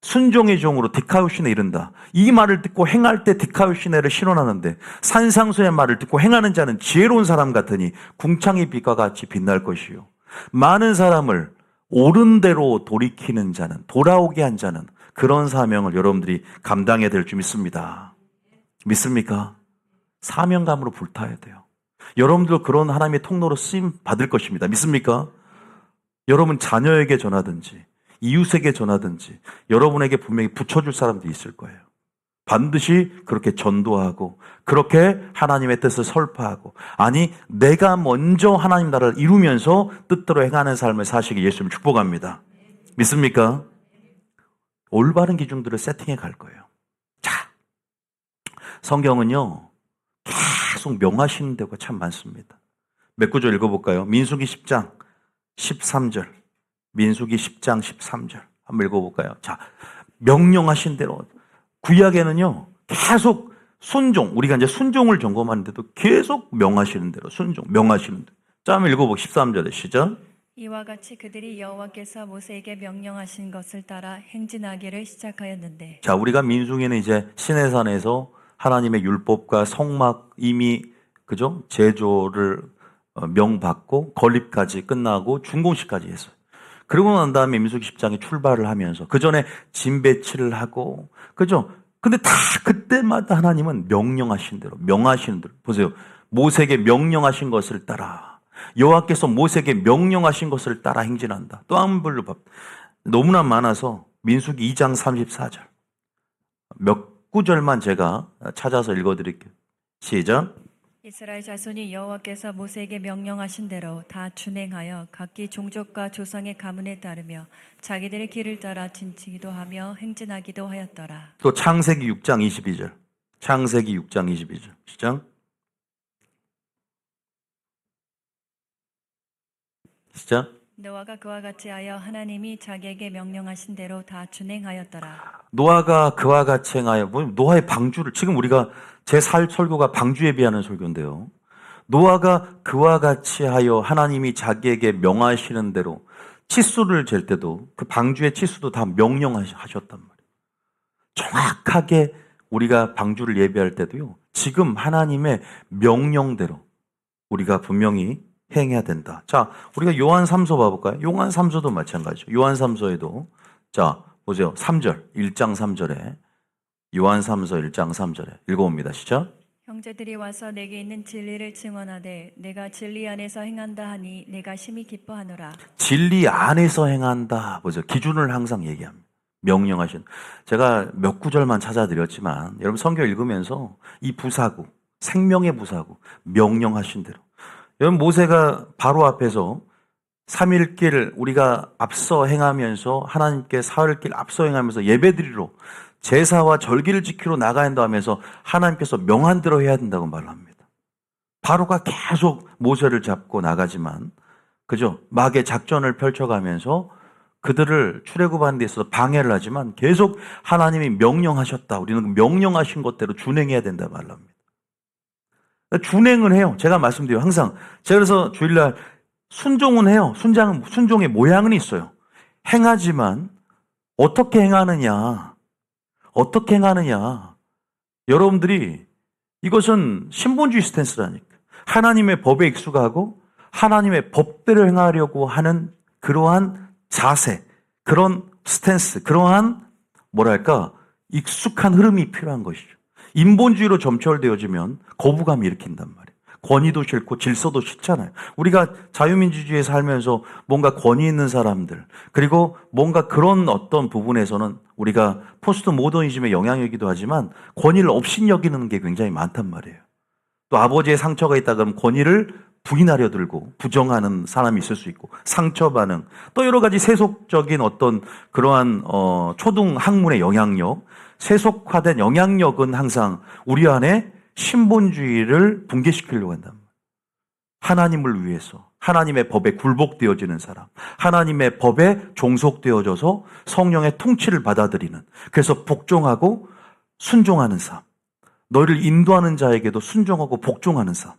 순종의 종으로 디카요시네 이른다. 이 말을 듣고 행할 때 디카요시네를 신원하는데 산상순의 말을 듣고 행하는 자는 지혜로운 사람 같으니 궁창의 빛과 같이 빛날 것이요. 많은 사람을 옳은 대로 돌이키는 자는, 돌아오게 한 자는 그런 사명을 여러분들이 감당해야 될 줄 믿습니다. 믿습니까? 사명감으로 불타야 돼요. 여러분들 그런 하나님의 통로로 쓰임 받을 것입니다. 믿습니까? 여러분 자녀에게 전하든지 이웃에게 전하든지 여러분에게 분명히 붙여줄 사람들이 있을 거예요. 반드시 그렇게 전도하고 그렇게 하나님의 뜻을 설파하고, 아니 내가 먼저 하나님 나라를 이루면서 뜻대로 행하는 삶을 사시기 예수님 축복합니다. 믿습니까? 올바른 기준들을 세팅해 갈 거예요. 자, 성경은요 계속 명하시는 데가 참 많습니다. 몇 구절 읽어볼까요? 민수기 10장 13절. 민수기 10장 13절. 한번 읽어볼까요? 자, 명령하신 대로. 구약에는요 계속 순종, 우리가 이제 순종을 점검하는데도 계속 명하시는 대로 순종, 명하시는 대로. 자, 한번 읽어보고 13절에 시작. 이와 같이 그들이 여호와께서 모세에게 명령하신 것을 따라 행진하기를 시작하였는데. 자, 우리가 민수기는 이제 시내산에서 하나님의 율법과 성막 이미 그죠? 제조를 명받고 건립까지 끝나고 준공식까지 했어요. 그러고 난 다음에 민수기 10장에 출발을 하면서 그 전에 짐 배치를 하고 그죠? 근데 다 그때마다 하나님은 명령하신 대로, 명하시는 대로. 보세요. 모세에게 명령하신 것을 따라, 여호와께서 모세에게 명령하신 것을 따라 행진한다. 또 한 불로 너무나 많아서 민수기 2장 34절 몇 구절만 제가 찾아서 읽어드릴게요. 시작. 이스라엘 자손이 여호와께서 모세에게 명령하신 대로 다 준행하여 각기 종족과 조상의 가문에 따르며 자기들의 길을 따라 진치기도 하며 행진하기도 하였더라. 또 창세기 6장 22절. 창세기 6장 22절. 시작. 시작. 노아가 그와 같이 하여 하나님이 자기에게 명령하신 대로 다 준행하였더라. 노아가 그와 같이 행하여, 노아의 방주를, 지금 우리가 제 설교가 방주에 비하는 설교인데요. 노아가 그와 같이 하여 하나님이 자기에게 명하시는 대로 치수를 잴 때도 그 방주의 치수도 다 명령하셨단 말이에요. 정확하게 우리가 방주를 예배할 때도요, 지금 하나님의 명령대로 우리가 분명히 행해야 된다. 자, 우리가 요한 3서 봐볼까요? 요한 3서도 마찬가지죠. 요한 3서에도 자, 보세요. 3절, 1장 3절에 요한 3서 1장 3절에 읽어봅니다. 시작. 형제들이 와서 내게 있는 진리를 증언하되 내가 진리 안에서 행한다 하니 내가 심히 기뻐하노라. 진리 안에서 행한다. 보세요. 기준을 항상 얘기합니다. 명령하신. 제가 몇 구절만 찾아드렸지만 여러분 성경 읽으면서 이 부사구, 생명의 부사구, 명령하신 대로. 여러분 모세가 바로 앞에서 3일길 우리가 앞서 행하면서 하나님께 사흘길 앞서 행하면서 예배드리러 제사와 절기를 지키러 나가야 한다 하면서 하나님께서 명한 대로 해야 된다고 말합니다. 바로가 계속 모세를 잡고 나가지만 그죠? 막의 작전을 펼쳐가면서 그들을 출애굽하는 데 있어서 방해를 하지만 계속 하나님이 명령하셨다. 우리는 명령하신 것대로 준행해야 된다 말합니다. 준행을 해요. 제가 말씀드려요. 항상. 제가 그래서 주일날 순종은 해요. 순종의 모양은 있어요. 행하지만 어떻게 행하느냐. 어떻게 행하느냐. 여러분들이 이것은 신본주의 스탠스라니까. 하나님의 법에 익숙하고 하나님의 법대로 행하려고 하는 그러한 자세, 그런 스탠스, 그러한 뭐랄까 익숙한 흐름이 필요한 것이죠. 인본주의로 점철되어지면 거부감이 일으킨단 말이에요. 권위도 싫고 질서도 싫잖아요. 우리가 자유민주주의에 살면서 뭔가 권위 있는 사람들, 그리고 뭔가 그런 어떤 부분에서는 우리가 포스트 모더니즘의 영향이기도 하지만 권위를 업신여기는 게 굉장히 많단 말이에요. 또 아버지의 상처가 있다 그러면 권위를 부인하려 들고 부정하는 사람이 있을 수 있고 상처 반응, 또 여러 가지 세속적인 어떤 그러한 초등 학문의 영향력, 세속화된 영향력은 항상 우리 안에 신본주의를 붕괴시키려고 한단 말이에요. 하나님을 위해서 하나님의 법에 굴복되어지는 사람, 하나님의 법에 종속되어져서 성령의 통치를 받아들이는, 그래서 복종하고 순종하는 삶, 너희를 인도하는 자에게도 순종하고 복종하는 삶.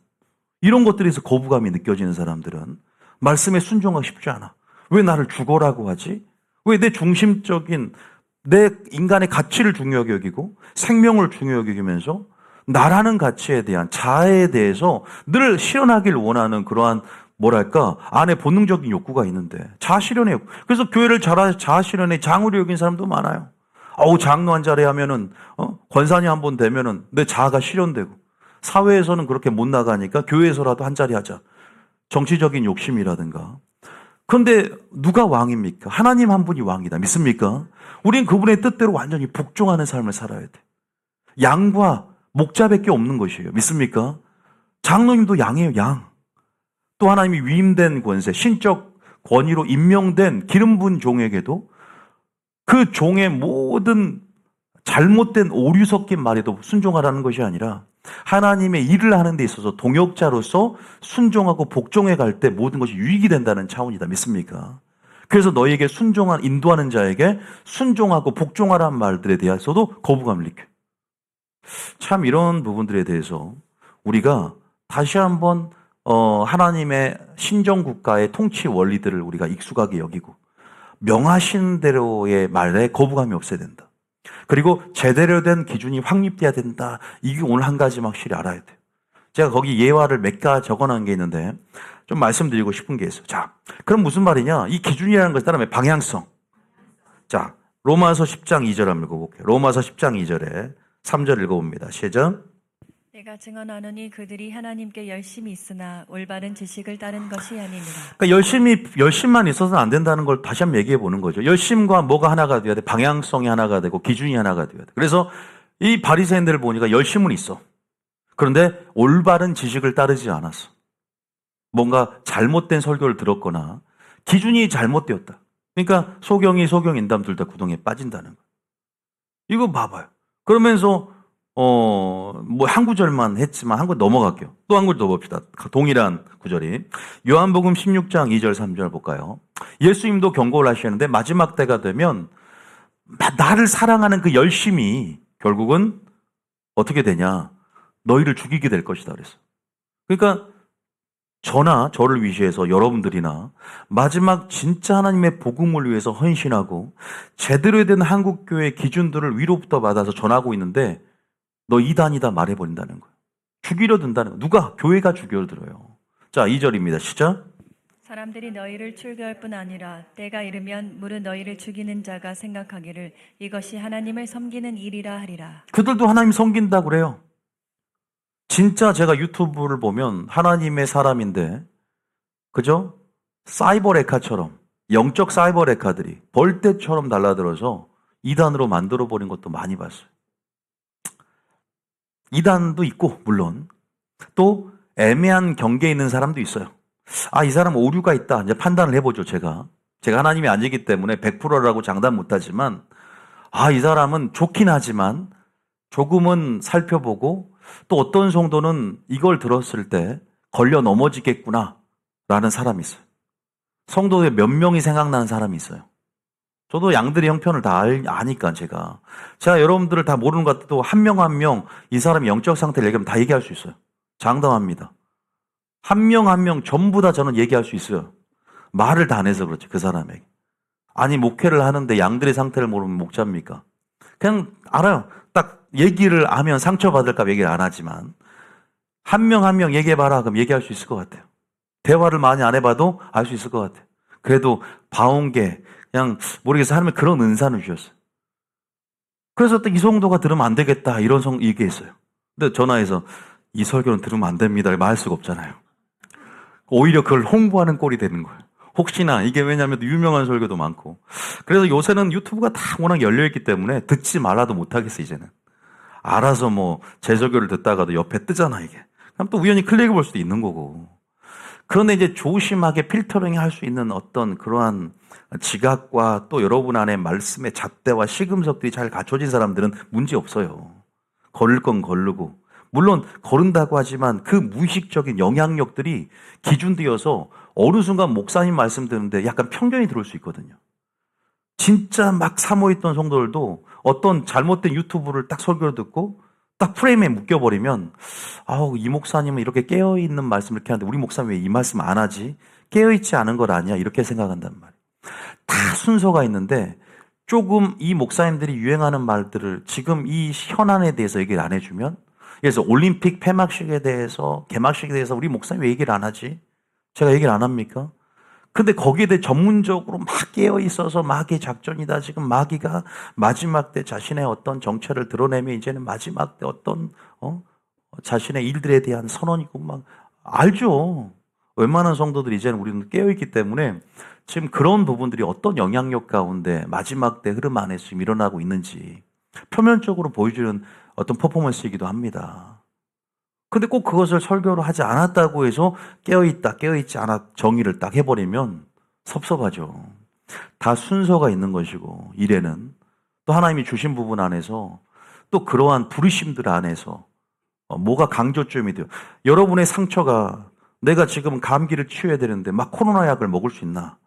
이런 것들에서 거부감이 느껴지는 사람들은 말씀에 순종하기 쉽지 않아. 왜 나를 죽어라고 하지? 왜 내 중심적인 내 인간의 가치를 중요하게 여기고 생명을 중요하게 여기면서 나라는 가치에 대한 자아에 대해서 늘 실현하길 원하는 그러한 뭐랄까 안에 본능적인 욕구가 있는데 자아 실현의 욕구. 그래서 교회를 자아 실현의 장으로 여긴 사람도 많아요. 장로 한 자리 하면은 권사님 한 번 되면은 내 자아가 실현되고 사회에서는 그렇게 못 나가니까 교회에서라도 한 자리 하자. 정치적인 욕심이라든가. 그런데 누가 왕입니까? 하나님 한 분이 왕이다. 믿습니까? 우린 그분의 뜻대로 완전히 복종하는 삶을 살아야 돼. 양과 목자밖에 없는 것이에요. 믿습니까? 장로님도 양이에요. 양. 또 하나님이 위임된 권세, 신적 권위로 임명된 기름 부은 종에게도 그 종의 모든 잘못된 오류 섞인 말에도 순종하라는 것이 아니라 하나님의 일을 하는 데 있어서 동역자로서 순종하고 복종해 갈 때 모든 것이 유익이 된다는 차원이다. 믿습니까? 그래서 너에게 순종한 인도하는 자에게 순종하고 복종하라는 말들에 대해서도 거부감을 느껴요. 참 이런 부분들에 대해서 우리가 다시 한번 하나님의 신정국가의 통치 원리들을 우리가 익숙하게 여기고 명하신 대로의 말에 거부감이 없어야 된다. 그리고 제대로 된 기준이 확립돼야 된다. 이게 오늘 한 가지 확실히 알아야 돼요. 제가 거기 예화를 몇 가지 적어놓은 게 있는데 좀 말씀드리고 싶은 게 있어요. 자, 그럼 무슨 말이냐? 이 기준이라는 것에 따르면 방향성. 자, 로마서 10장 2절 한번 읽어볼게요. 로마서 10장 2절에 3절 읽어봅니다. 시작. 내가 증언하노니 그들이 하나님께 열심히 있으나 올바른 지식을 따른 것이 아니니라. 그러니까 열심만 있어서는 안 된다는 걸 다시 한번 얘기해 보는 거죠. 열심과 뭐가 하나가 돼야 돼? 방향성이 하나가 되고 기준이 하나가 돼야 돼. 그래서 이 바리새인들을 보니까 열심은 있어. 그런데 올바른 지식을 따르지 않았어. 뭔가 잘못된 설교를 들었거나 기준이 잘못되었다. 그러니까 소경인담 둘 다 구덩이에 빠진다는 거예요. 이거 봐봐요. 그러면서 뭐 한 구절만 했지만 한 구절 넘어갈게요. 또 한 구절 더 봅시다. 동일한 구절이. 요한복음 16장 2절 3절 볼까요? 예수님도 경고를 하시는데 마지막 때가 되면 나를 사랑하는 그 열심이 결국은 어떻게 되냐? 너희를 죽이게 될 것이다 그랬어. 그러니까 저를 위시해서 여러분들이나 마지막 진짜 하나님의 복음을 위해서 헌신하고 제대로 된 한국교회 기준들을 위로부터 받아서 전하고 있는데 너 이단이다 말해버린다는 거예요. 죽이려 든다는 거예요. 누가? 교회가 죽이려 들어요. 자, 2절입니다. 시작. 사람들이 너희를 출교할 뿐 아니라 때가 이르면 무릇 너희를 죽이는 자가 생각하기를 이것이 하나님을 섬기는 일이라 하리라. 그들도 하나님 섬긴다고 그래요. 진짜 제가 유튜브를 보면 하나님의 사람인데 그죠? 사이버 레카처럼 영적 사이버 레카들이 벌떼처럼 달라들어서 이단으로 만들어버린 것도 많이 봤어요. 이단도 있고 물론 또 애매한 경계에 있는 사람도 있어요. 이 사람 오류가 있다. 이제 판단을 해보죠. 제가 하나님이 아니기 때문에 100%라고 장담 못하지만 이 사람은 좋긴 하지만 조금은 살펴보고 또 어떤 성도는 이걸 들었을 때 걸려 넘어지겠구나 라는 사람이 있어요. 성도에 몇 명이 생각나는 사람이 있어요. 저도 양들의 형편을 다 아니까 제가 여러분들을 다 모르는 것 같아도 한 명 한 명 이 사람의 영적 상태를 얘기하면 다 얘기할 수 있어요. 장담합니다. 한 명 한 명 전부 다 저는 얘기할 수 있어요. 말을 다 안 해서 그렇지 그 사람에게. 아니 목회를 하는데 양들의 상태를 모르면 목자입니까? 그냥 알아요. 딱 얘기를 하면 상처받을까 얘기를 안 하지만 한 명 한 명 얘기해봐라 그럼 얘기할 수 있을 것 같아요. 대화를 많이 안 해봐도 알 수 있을 것 같아요. 그래도 봐온 게 그냥 모르겠어요. 하나님의 그런 은사를 주셨어요. 그래서 또 이 성도가 들으면 안 되겠다 이런 얘기했어요. 근데 전화해서 이 설교는 들으면 안 됩니다 말할 수가 없잖아요. 오히려 그걸 홍보하는 꼴이 되는 거예요. 혹시나 이게 왜냐하면 유명한 설교도 많고 그래서 요새는 유튜브가 다 워낙 열려있기 때문에 듣지 말라도 못하겠어 이제는. 알아서 뭐 제 설교를 듣다가도 옆에 뜨잖아 이게. 그럼 또 우연히 클릭해 볼 수도 있는 거고. 그런데 이제 조심하게 필터링 할 수 있는 어떤 그러한 지각과 또 여러분 안에 말씀의 잣대와 시금석들이 잘 갖춰진 사람들은 문제 없어요. 걸을 건 거르고. 물론 거른다고 하지만 그 무의식적인 영향력들이 기준되어서 어느 순간 목사님 말씀 듣는데 약간 편견이 들어올 수 있거든요. 진짜 막 사모했던 성도들도 어떤 잘못된 유튜브를 딱 설교를 듣고 딱 프레임에 묶여버리면 아우 이 목사님은 이렇게 깨어있는 말씀을 이렇게 하는데 우리 목사님 왜 이 말씀 안 하지? 깨어있지 않은 것 아니야? 이렇게 생각한단 말이에요. 다 순서가 있는데 조금 이 목사님들이 유행하는 말들을 지금 이 현안에 대해서 얘기를 안 해주면, 그래서 올림픽 폐막식에 대해서 개막식에 대해서 우리 목사님 왜 얘기를 안 하지? 제가 얘기를 안 합니까? 근데 거기에 대해 전문적으로 막 깨어 있어서 마귀의 작전이다. 지금 마귀가 마지막 때 자신의 어떤 정체를 드러내면 이제는 마지막 때 어떤 자신의 일들에 대한 선언이고 막 알죠. 웬만한 성도들이 이제는 우리는 깨어 있기 때문에 지금 그런 부분들이 어떤 영향력 가운데 마지막 때 흐름 안에서 지금 일어나고 있는지 표면적으로 보여주는 어떤 퍼포먼스이기도 합니다. 근데 꼭 그것을 설교로 하지 않았다고 해서 깨어있다, 깨어있지 않았 정의를 딱 해버리면 섭섭하죠. 다 순서가 있는 것이고, 일에는 또 하나님이 주신 부분 안에서 또 그러한 부르심들 안에서 뭐가 강조점이 돼요. 여러분의 상처가 내가 지금 감기를 치유해야 되는데 막 코로나 약을 먹을 수 있나?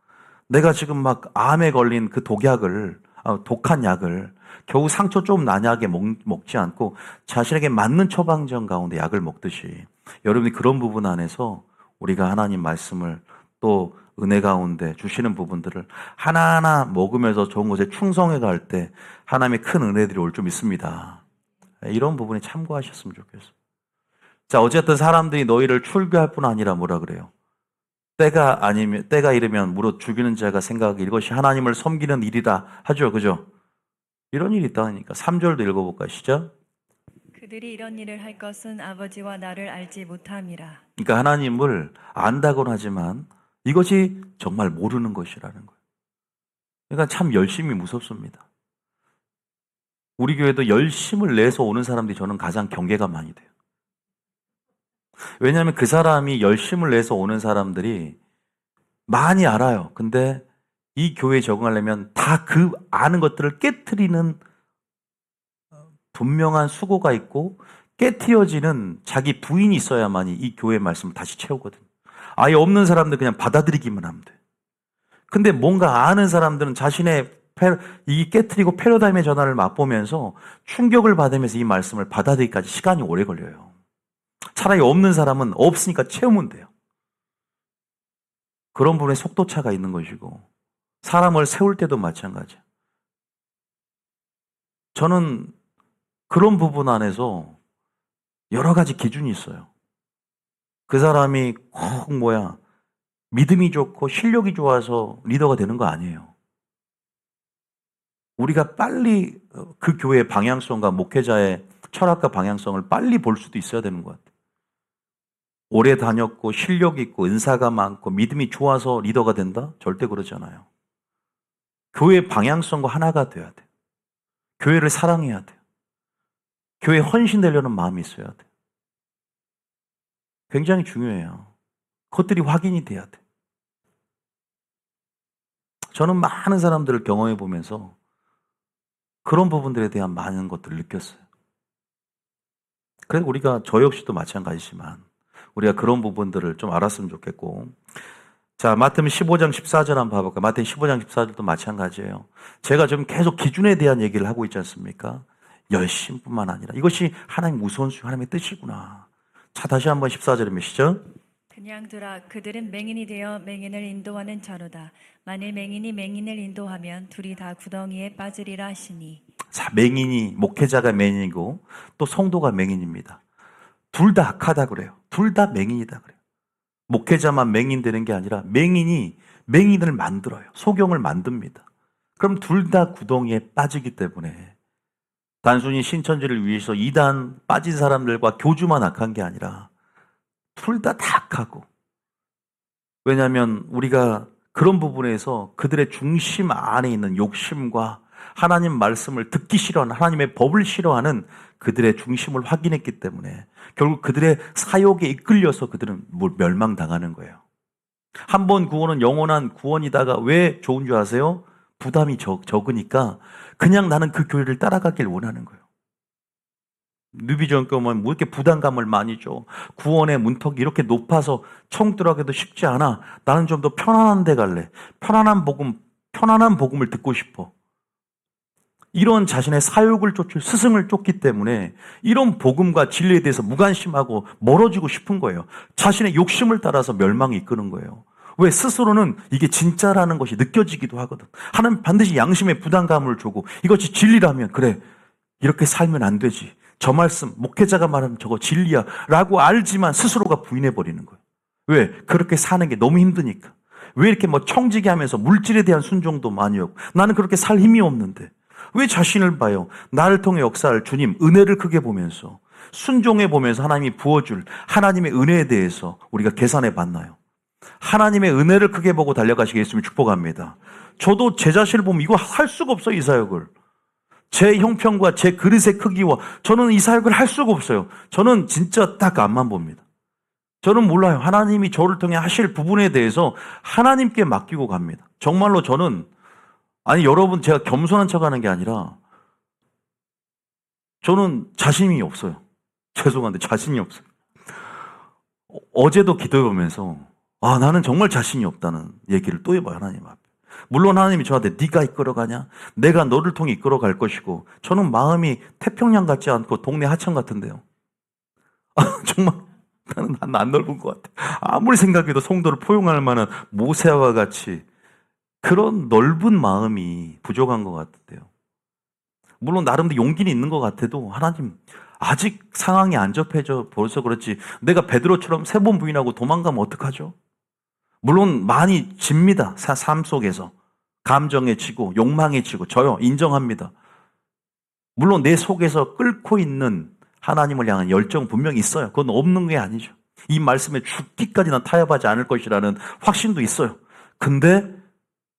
내가 지금 막 암에 걸린 그 독약을, 독한 약을 겨우 상처 좀 나냐게 먹지 않고 자신에게 맞는 처방전 가운데 약을 먹듯이 여러분이 그런 부분 안에서 우리가 하나님 말씀을 또 은혜 가운데 주시는 부분들을 하나하나 먹으면서 좋은 것에 충성해 갈 때 하나님의 큰 은혜들이 올 좀 있습니다. 이런 부분에 참고하셨으면 좋겠어요. 자, 어쨌든 사람들이 너희를 출교할 뿐 아니라 뭐라 그래요? 때가 이르면 무릇 죽이는 자가 생각하기 이것이 하나님을 섬기는 일이다 하죠. 그죠? 이런 일이 있다니까. 3절도 읽어볼까요? 시작. 그들이 이런 일을 할 것은 아버지와 나를 알지 못함이라. 그러니까 하나님을 안다곤 하지만 이것이 정말 모르는 것이라는 거예요. 그러니까 참 열심이 무섭습니다. 우리 교회도 열심을 내서 오는 사람들이 저는 가장 경계가 많이 돼요. 왜냐하면 그 사람이 열심을 내서 오는 사람들이 많이 알아요. 근데 이 교회에 적응하려면 다 그 아는 것들을 깨트리는 분명한 수고가 있고 깨트려지는 자기 부인이 있어야만이 이 교회의 말씀을 다시 채우거든. 아예 없는 사람들 그냥 받아들이기만 하면 돼. 근데 뭔가 아는 사람들은 자신의 이 깨트리고 패러다임의 전환을 맛보면서 충격을 받으면서 이 말씀을 받아들이기까지 시간이 오래 걸려요. 차라리 없는 사람은 없으니까 채우면 돼요. 그런 부분에 속도차가 있는 것이고 사람을 세울 때도 마찬가지야. 저는 그런 부분 안에서 여러 가지 기준이 있어요. 그 사람이 꼭 믿음이 좋고 실력이 좋아서 리더가 되는 거 아니에요. 우리가 빨리 그 교회의 방향성과 목회자의 철학과 방향성을 빨리 볼 수도 있어야 되는 것 같아요. 오래 다녔고 실력 있고 은사가 많고 믿음이 좋아서 리더가 된다? 절대 그러잖아요. 교회의 방향성과 하나가 돼야 돼요. 교회를 사랑해야 돼요. 교회에 헌신되려는 마음이 있어야 돼요. 굉장히 중요해요. 그것들이 확인이 돼야 돼요. 저는 많은 사람들을 경험해 보면서 그런 부분들에 대한 많은 것들을 느꼈어요. 그래서 우리가 저 역시도 마찬가지지만 우리가 그런 부분들을 좀 알았으면 좋겠고, 자, 마태복음 15장 14절 한번 봐볼까요? 마태복음 15장 14절도 마찬가지예요. 제가 지금 계속 기준에 대한 얘기를 하고 있지 않습니까? 열심뿐만 아니라 이것이 하나님 우선순위, 하나님의 뜻이구나. 자, 다시 한번 14절입니다. 시작. 그냥 두라. 그들은 맹인이 되어 맹인을 인도하는 자로다. 만일 맹인이 맹인을 인도하면 둘이 다 구덩이에 빠지리라 하시니. 자, 맹인이, 목회자가 맹인이고 또 성도가 맹인입니다. 둘 다 악하다 그래요. 둘 다 맹인이다 그래요. 목회자만 맹인 되는 게 아니라 맹인이 맹인을 만들어요. 소경을 만듭니다. 그럼 둘 다 구덩이에 빠지기 때문에 단순히 신천지를 위해서 이단 빠진 사람들과 교주만 악한 게 아니라 둘 다 악하고, 왜냐하면 우리가 그런 부분에서 그들의 중심 안에 있는 욕심과 하나님 말씀을 듣기 싫어하는, 하나님의 법을 싫어하는 그들의 중심을 확인했기 때문에 결국 그들의 사욕에 이끌려서 그들은 멸망당하는 거예요. 한 번 구원은 영원한 구원이다가 왜 좋은 줄 아세요? 부담이 적으니까 그냥 나는 그 교회를 따라가길 원하는 거예요. 누비전교만 뭐 이렇게 부담감을 많이 줘. 구원의 문턱이 이렇게 높아서 천국 들어가기도 쉽지 않아. 나는 좀 더 편안한 데 갈래. 편안한 복음을 듣고 싶어. 이런 자신의 사욕을 쫓을 스승을 쫓기 때문에 이런 복음과 진리에 대해서 무관심하고 멀어지고 싶은 거예요. 자신의 욕심을 따라서 멸망이 이끄는 거예요. 왜? 스스로는 이게 진짜라는 것이 느껴지기도 하거든. 하나님 반드시 양심에 부담감을 주고 이것이 진리라면 그래, 이렇게 살면 안 되지. 저 말씀 목회자가 말하면 저거 진리야 라고 알지만 스스로가 부인해버리는 거예요. 왜? 그렇게 사는 게 너무 힘드니까. 왜 이렇게 뭐 청지기 하면서 물질에 대한 순종도 많이 하고 나는 그렇게 살 힘이 없는데 왜 자신을 봐요? 나를 통해 역사할 주님 은혜를 크게 보면서 순종해 보면서 하나님이 부어줄 하나님의 은혜에 대해서 우리가 계산해 봤나요? 하나님의 은혜를 크게 보고 달려가시게 예수님 축복합니다. 저도 제 자신을 보면 이거 할 수가 없어요. 이 사역을. 제 형편과 제 그릇의 크기와 저는 이 사역을 할 수가 없어요. 저는 진짜 딱 앞만 봅니다. 저는 몰라요. 하나님이 저를 통해 하실 부분에 대해서 하나님께 맡기고 갑니다. 정말로 저는 여러분 제가 겸손한 척하는 게 아니라 저는 자신이 없어요. 죄송한데 자신이 없어요. 어제도 기도해 보면서 나는 정말 자신이 없다는 얘기를 또 해봐요. 하나님 앞에. 물론 하나님이 저한테 네가 이끌어가냐? 내가 너를 통해 이끌어갈 것이고 저는 마음이 태평양 같지 않고 동네 하천 같은데요. 정말 나는 안 넓은 것 같아. 아무리 생각해도 성도를 포용할 만한 모세와 같이 그런 넓은 마음이 부족한 것 같은데요. 물론 나름대로 용기는 있는 것 같아도 하나님 아직 상황이 안 접해져 벌써 그렇지 내가 베드로처럼 3번 부인하고 도망가면 어떡하죠? 물론 많이 집니다. 삶 속에서 감정에 지고 욕망에 지고 저요 인정합니다. 물론 내 속에서 끓고 있는 하나님을 향한 열정 분명히 있어요. 그건 없는 게 아니죠. 이 말씀에 죽기까지 난 타협하지 않을 것이라는 확신도 있어요. 근데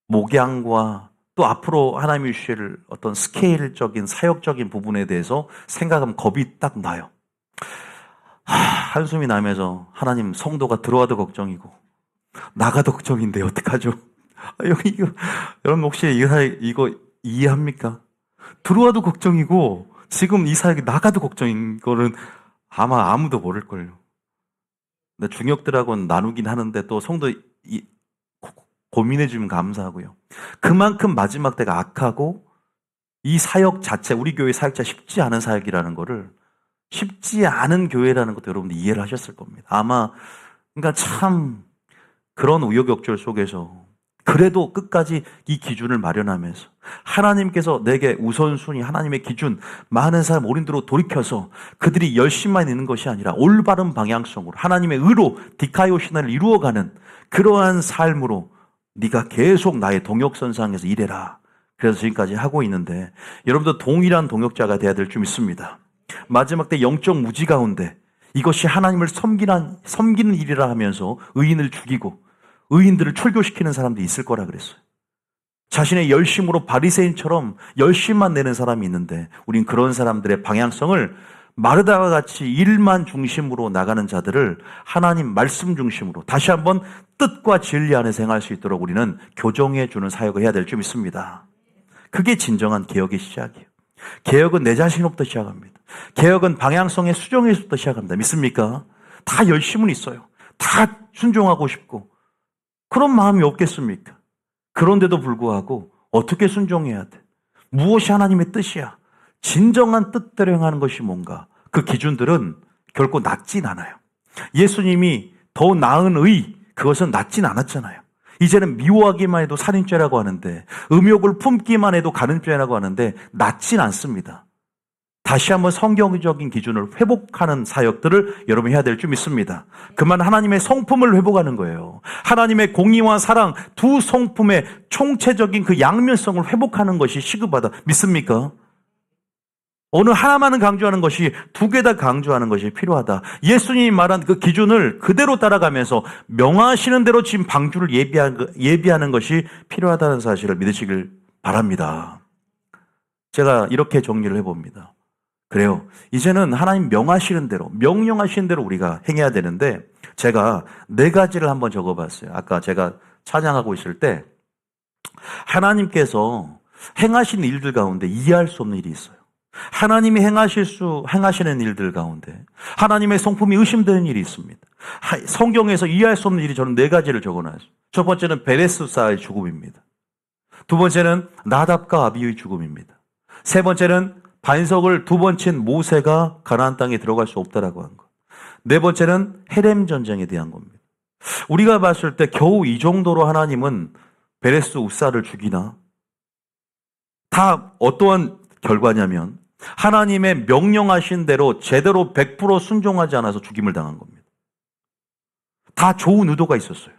목양과 또 앞으로 하나님이 주실 어떤 스케일적인 사역적인 부분에 대해서 생각하면 겁이 딱 나요. 한숨이 나면서 하나님 성도가 들어와도 걱정이고 나가도 걱정인데 어떡하죠? 여러분 혹시 이거 이해합니까? 들어와도 걱정이고 지금 이 사역이 나가도 걱정인 거는 아마 아무도 모를걸요. 근데 중역들하고는 나누긴 하는데 또 성도 고민해 주면 감사하고요. 그만큼 마지막 때가 악하고 이 사역 자체 우리 교회 사역자 쉽지 않은 사역이라는 거를 쉽지 않은 교회라는 것도 여러분들 이해를 하셨을 겁니다. 아마 그러니까 참 그런 우여곡절 속에서 그래도 끝까지 이 기준을 마련하면서 하나님께서 내게 우선순위 하나님의 기준 많은 사람 오린도로 돌이켜서 그들이 열심만 있는 것이 아니라 올바른 방향성으로 하나님의 의로 디카이오 신화를 이루어가는 그러한 삶으로 네가 계속 나의 동역선상에서 일해라. 그래서 지금까지 하고 있는데 여러분도 동일한 동역자가 돼야 될 줄 믿습니다. 마지막 때 영적 무지 가운데 이것이 하나님을 섬기는 일이라 하면서 의인을 죽이고 의인들을 출교시키는 사람도 있을 거라 그랬어요. 자신의 열심으로 바리새인처럼 열심만 내는 사람이 있는데 우린 그런 사람들의 방향성을 마르다와 같이 일만 중심으로 나가는 자들을 하나님 말씀 중심으로 다시 한번 뜻과 진리 안에서 행할 수 있도록 우리는 교정해 주는 사역을 해야 될 줄 믿습니다. 그게 진정한 개혁의 시작이에요. 개혁은 내 자신으로부터 시작합니다. 개혁은 방향성의 수정에서부터 시작합니다. 믿습니까? 다 열심은 있어요. 다 순종하고 싶고 그런 마음이 없겠습니까? 그런데도 불구하고 어떻게 순종해야 돼? 무엇이 하나님의 뜻이야? 진정한 뜻대로 행하는 것이 뭔가? 그 기준들은 결코 낮진 않아요. 예수님이 더 나은 의, 그것은 낮진 않았잖아요. 이제는 미워하기만 해도 살인죄라고 하는데 음욕을 품기만 해도 간음죄라고 하는데 낮진 않습니다. 다시 한번 성경적인 기준을 회복하는 사역들을 여러분이 해야 될 줄 믿습니다. 그만 하나님의 성품을 회복하는 거예요. 하나님의 공의와 사랑 두 성품의 총체적인 그 양면성을 회복하는 것이 시급하다. 믿습니까? 어느 하나만은 강조하는 것이 두 개 다 강조하는 것이 필요하다. 예수님이 말한 그 기준을 그대로 따라가면서 명하시는 대로 지금 방주를 예비하는 것이 필요하다는 사실을 믿으시길 바랍니다. 제가 이렇게 정리를 해봅니다. 그래요. 이제는 하나님 명하시는 대로, 명령하시는 대로 우리가 행해야 되는데 제가 4가지를 한번 적어봤어요. 아까 제가 찬양하고 있을 때 하나님께서 행하신 일들 가운데 이해할 수 없는 일이 있어요. 하나님이 행하시는 일들 가운데 하나님의 성품이 의심되는 일이 있습니다. 성경에서 이해할 수 없는 일이 저는 4가지를 적어놨어요. 첫 번째는 베레스사의 죽음입니다. 두 번째는 나답과 아비의 죽음입니다. 세 번째는 반석을 두 번 친 모세가 가나안 땅에 들어갈 수 없다라고 한 것. 네 번째는 헤렘 전쟁에 대한 겁니다. 우리가 봤을 때 겨우 이 정도로 하나님은 베레스 우사를 죽이나? 다 어떠한 결과냐면 하나님의 명령하신 대로 제대로 100% 순종하지 않아서 죽임을 당한 겁니다. 다 좋은 의도가 있었어요.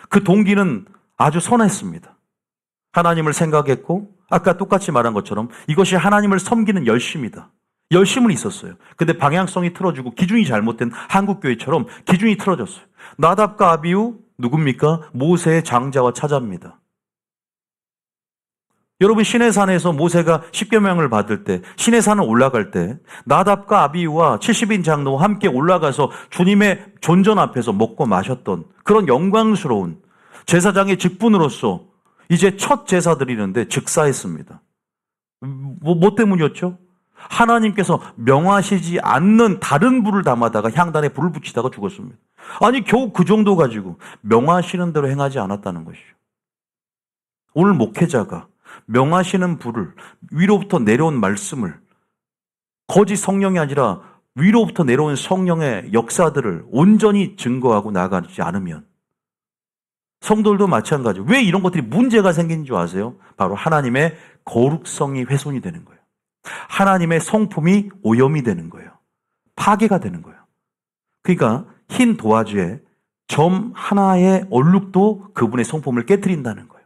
그 동기는 아주 선했습니다. 하나님을 생각했고 아까 똑같이 말한 것처럼 이것이 하나님을 섬기는 열심이다. 열심은 있었어요. 근데 방향성이 틀어지고 기준이 잘못된 한국교회처럼 기준이 틀어졌어요. 나답과 아비후 누굽니까? 모세의 장자와 차자입니다. 여러분 시내산에서 모세가 십계명을 받을 때 시내산을 올라갈 때 나답과 아비후와 70인 장로와 함께 올라가서 주님의 존전 앞에서 먹고 마셨던 그런 영광스러운 제사장의 직분으로서 이제 첫 제사 드리는데 즉사했습니다. 뭐 때문이었죠? 하나님께서 명하시지 않는 다른 불을 담아다가 향단에 불을 붙이다가 죽었습니다. 아니 겨우 그 정도 가지고 명하시는 대로 행하지 않았다는 것이죠. 오늘 목회자가 명하시는 불을 위로부터 내려온 말씀을 거짓 성령이 아니라 위로부터 내려온 성령의 역사들을 온전히 증거하고 나아가지 않으면 성도들도 마찬가지. 왜 이런 것들이 문제가 생긴 줄 아세요? 바로 하나님의 거룩성이 훼손이 되는 거예요. 하나님의 성품이 오염이 되는 거예요. 파괴가 되는 거예요. 그러니까 흰 도화지에 점 하나의 얼룩도 그분의 성품을 깨트린다는 거예요.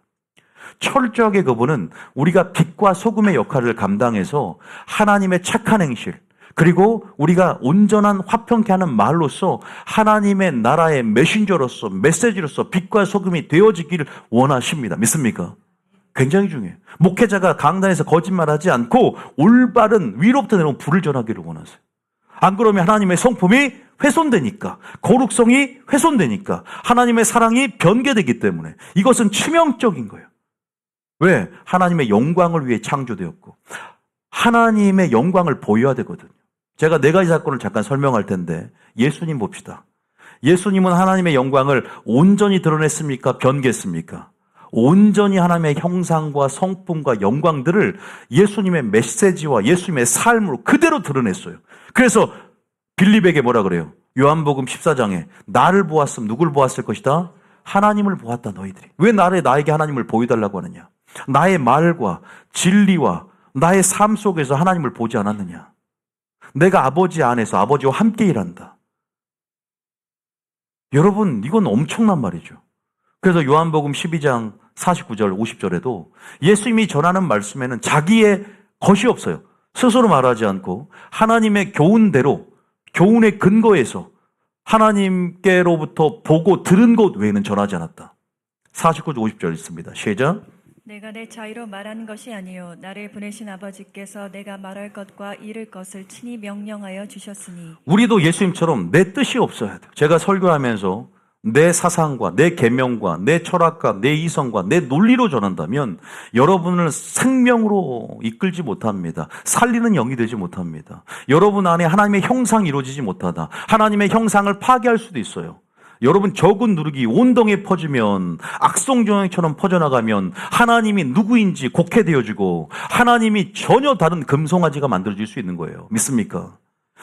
철저하게 그분은 우리가 빛과 소금의 역할을 감당해서 하나님의 착한 행실 그리고 우리가 온전한 화평케 하는 말로서 하나님의 나라의 메신저로서 메시지로서 빛과 소금이 되어지기를 원하십니다. 믿습니까? 굉장히 중요해요. 목회자가 강단에서 거짓말하지 않고 올바른 위로부터 내려온 불을 전하기를 원하세요. 안 그러면 하나님의 성품이 훼손되니까 거룩성이 훼손되니까 하나님의 사랑이 변개되기 때문에 이것은 치명적인 거예요. 왜? 하나님의 영광을 위해 창조되었고 하나님의 영광을 보여야 되거든요. 제가 네 가지 사건을 잠깐 설명할 텐데 예수님 봅시다. 예수님은 하나님의 영광을 온전히 드러냈습니까? 변개했습니까? 온전히 하나님의 형상과 성품과 영광들을 예수님의 메시지와 예수님의 삶으로 그대로 드러냈어요. 그래서 빌립에게 뭐라 그래요? 요한복음 14장에 나를 보았음 누굴 보았을 것이다? 하나님을 보았다 너희들이. 왜 나에게 하나님을 보여달라고 하느냐? 나의 말과 진리와 나의 삶 속에서 하나님을 보지 않았느냐? 내가 아버지 안에서 아버지와 함께 일한다. 여러분 이건 엄청난 말이죠. 그래서 요한복음 12장 49절 50절에도 예수님이 전하는 말씀에는 자기의 것이 없어요. 스스로 말하지 않고 하나님의 교훈대로 교훈의 근거에서 하나님께로부터 보고 들은 것 외에는 전하지 않았다. 49절 50절 있습니다. 시작. 내가 내 자유로 말하는 것이 아니요 나를 보내신 아버지께서 내가 말할 것과 이를 것을 친히 명령하여 주셨으니. 우리도 예수님처럼 내 뜻이 없어야 돼요. 제가 설교하면서 내 사상과 내 계명과 내 철학과 내 이성과 내 논리로 전한다면 여러분을 생명으로 이끌지 못합니다. 살리는 영이 되지 못합니다. 여러분 안에 하나님의 형상이 이루어지지 못하다. 하나님의 형상을 파괴할 수도 있어요. 여러분 적은 누룩이 온 동에 퍼지면 악성종양처럼 퍼져나가면 하나님이 누구인지 곡해되어지고 하나님이 전혀 다른 금송아지가 만들어질 수 있는 거예요. 믿습니까?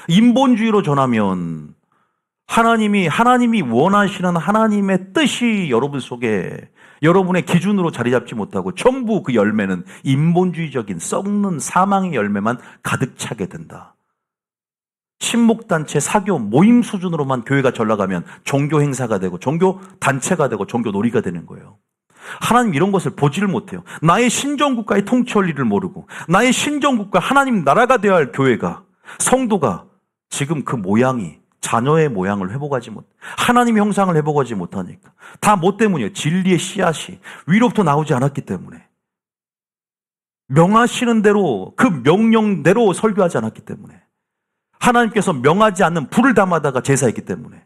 인본주의로 전하면 하나님이 원하시는 하나님의 뜻이 여러분 속에 여러분의 기준으로 자리 잡지 못하고 전부 그 열매는 인본주의적인 썩는 사망의 열매만 가득 차게 된다. 친목단체, 사교, 모임 수준으로만 교회가 전락하면 종교 행사가 되고 종교 단체가 되고 종교 놀이가 되는 거예요. 하나님 이런 것을 보지를 못해요. 나의 신정국가의 통치 원리를 모르고 나의 신정국가 하나님 나라가 되어야 할 교회가 성도가 지금 그 모양이 자녀의 모양을 회복하지 못, 하나님의 형상을 회복하지 못하니까 다 뭐 때문이에요? 진리의 씨앗이 위로부터 나오지 않았기 때문에 명하시는 대로 그 명령대로 설교하지 않았기 때문에 하나님께서 명하지 않는 불을 담아다가 제사했기 때문에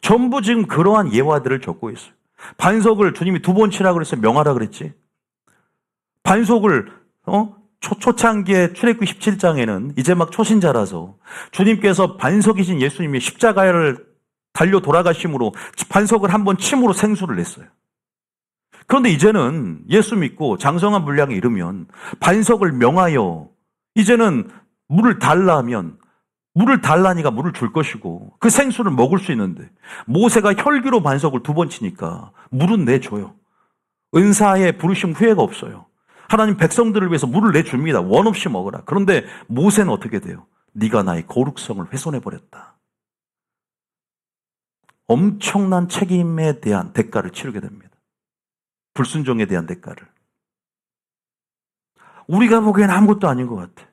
전부 지금 그러한 예화들을 적고 있어요. 반석을 주님이 두 번 치라 그랬어요. 명하라 그랬지. 반석을 초창기에 출애굽기 17장에는 이제 막 초신자라서 주님께서 반석이신 예수님이 십자가를 달려 돌아가심으로 반석을 한번 침으로 생수를 냈어요. 그런데 이제는 예수 믿고 장성한 분량에 이르면 반석을 명하여 이제는 물을 달라 하면 물을 달라니까 물을 줄 것이고 그 생수를 먹을 수 있는데 모세가 혈기로 반석을 2번 치니까 물은 내줘요. 은사에 부르심 후회가 없어요. 하나님 백성들을 위해서 물을 내줍니다. 원 없이 먹으라. 그런데 모세는 어떻게 돼요? 네가 나의 거룩성을 훼손해버렸다. 엄청난 책임에 대한 대가를 치르게 됩니다. 불순종에 대한 대가를. 우리가 보기엔 아무것도 아닌 것 같아.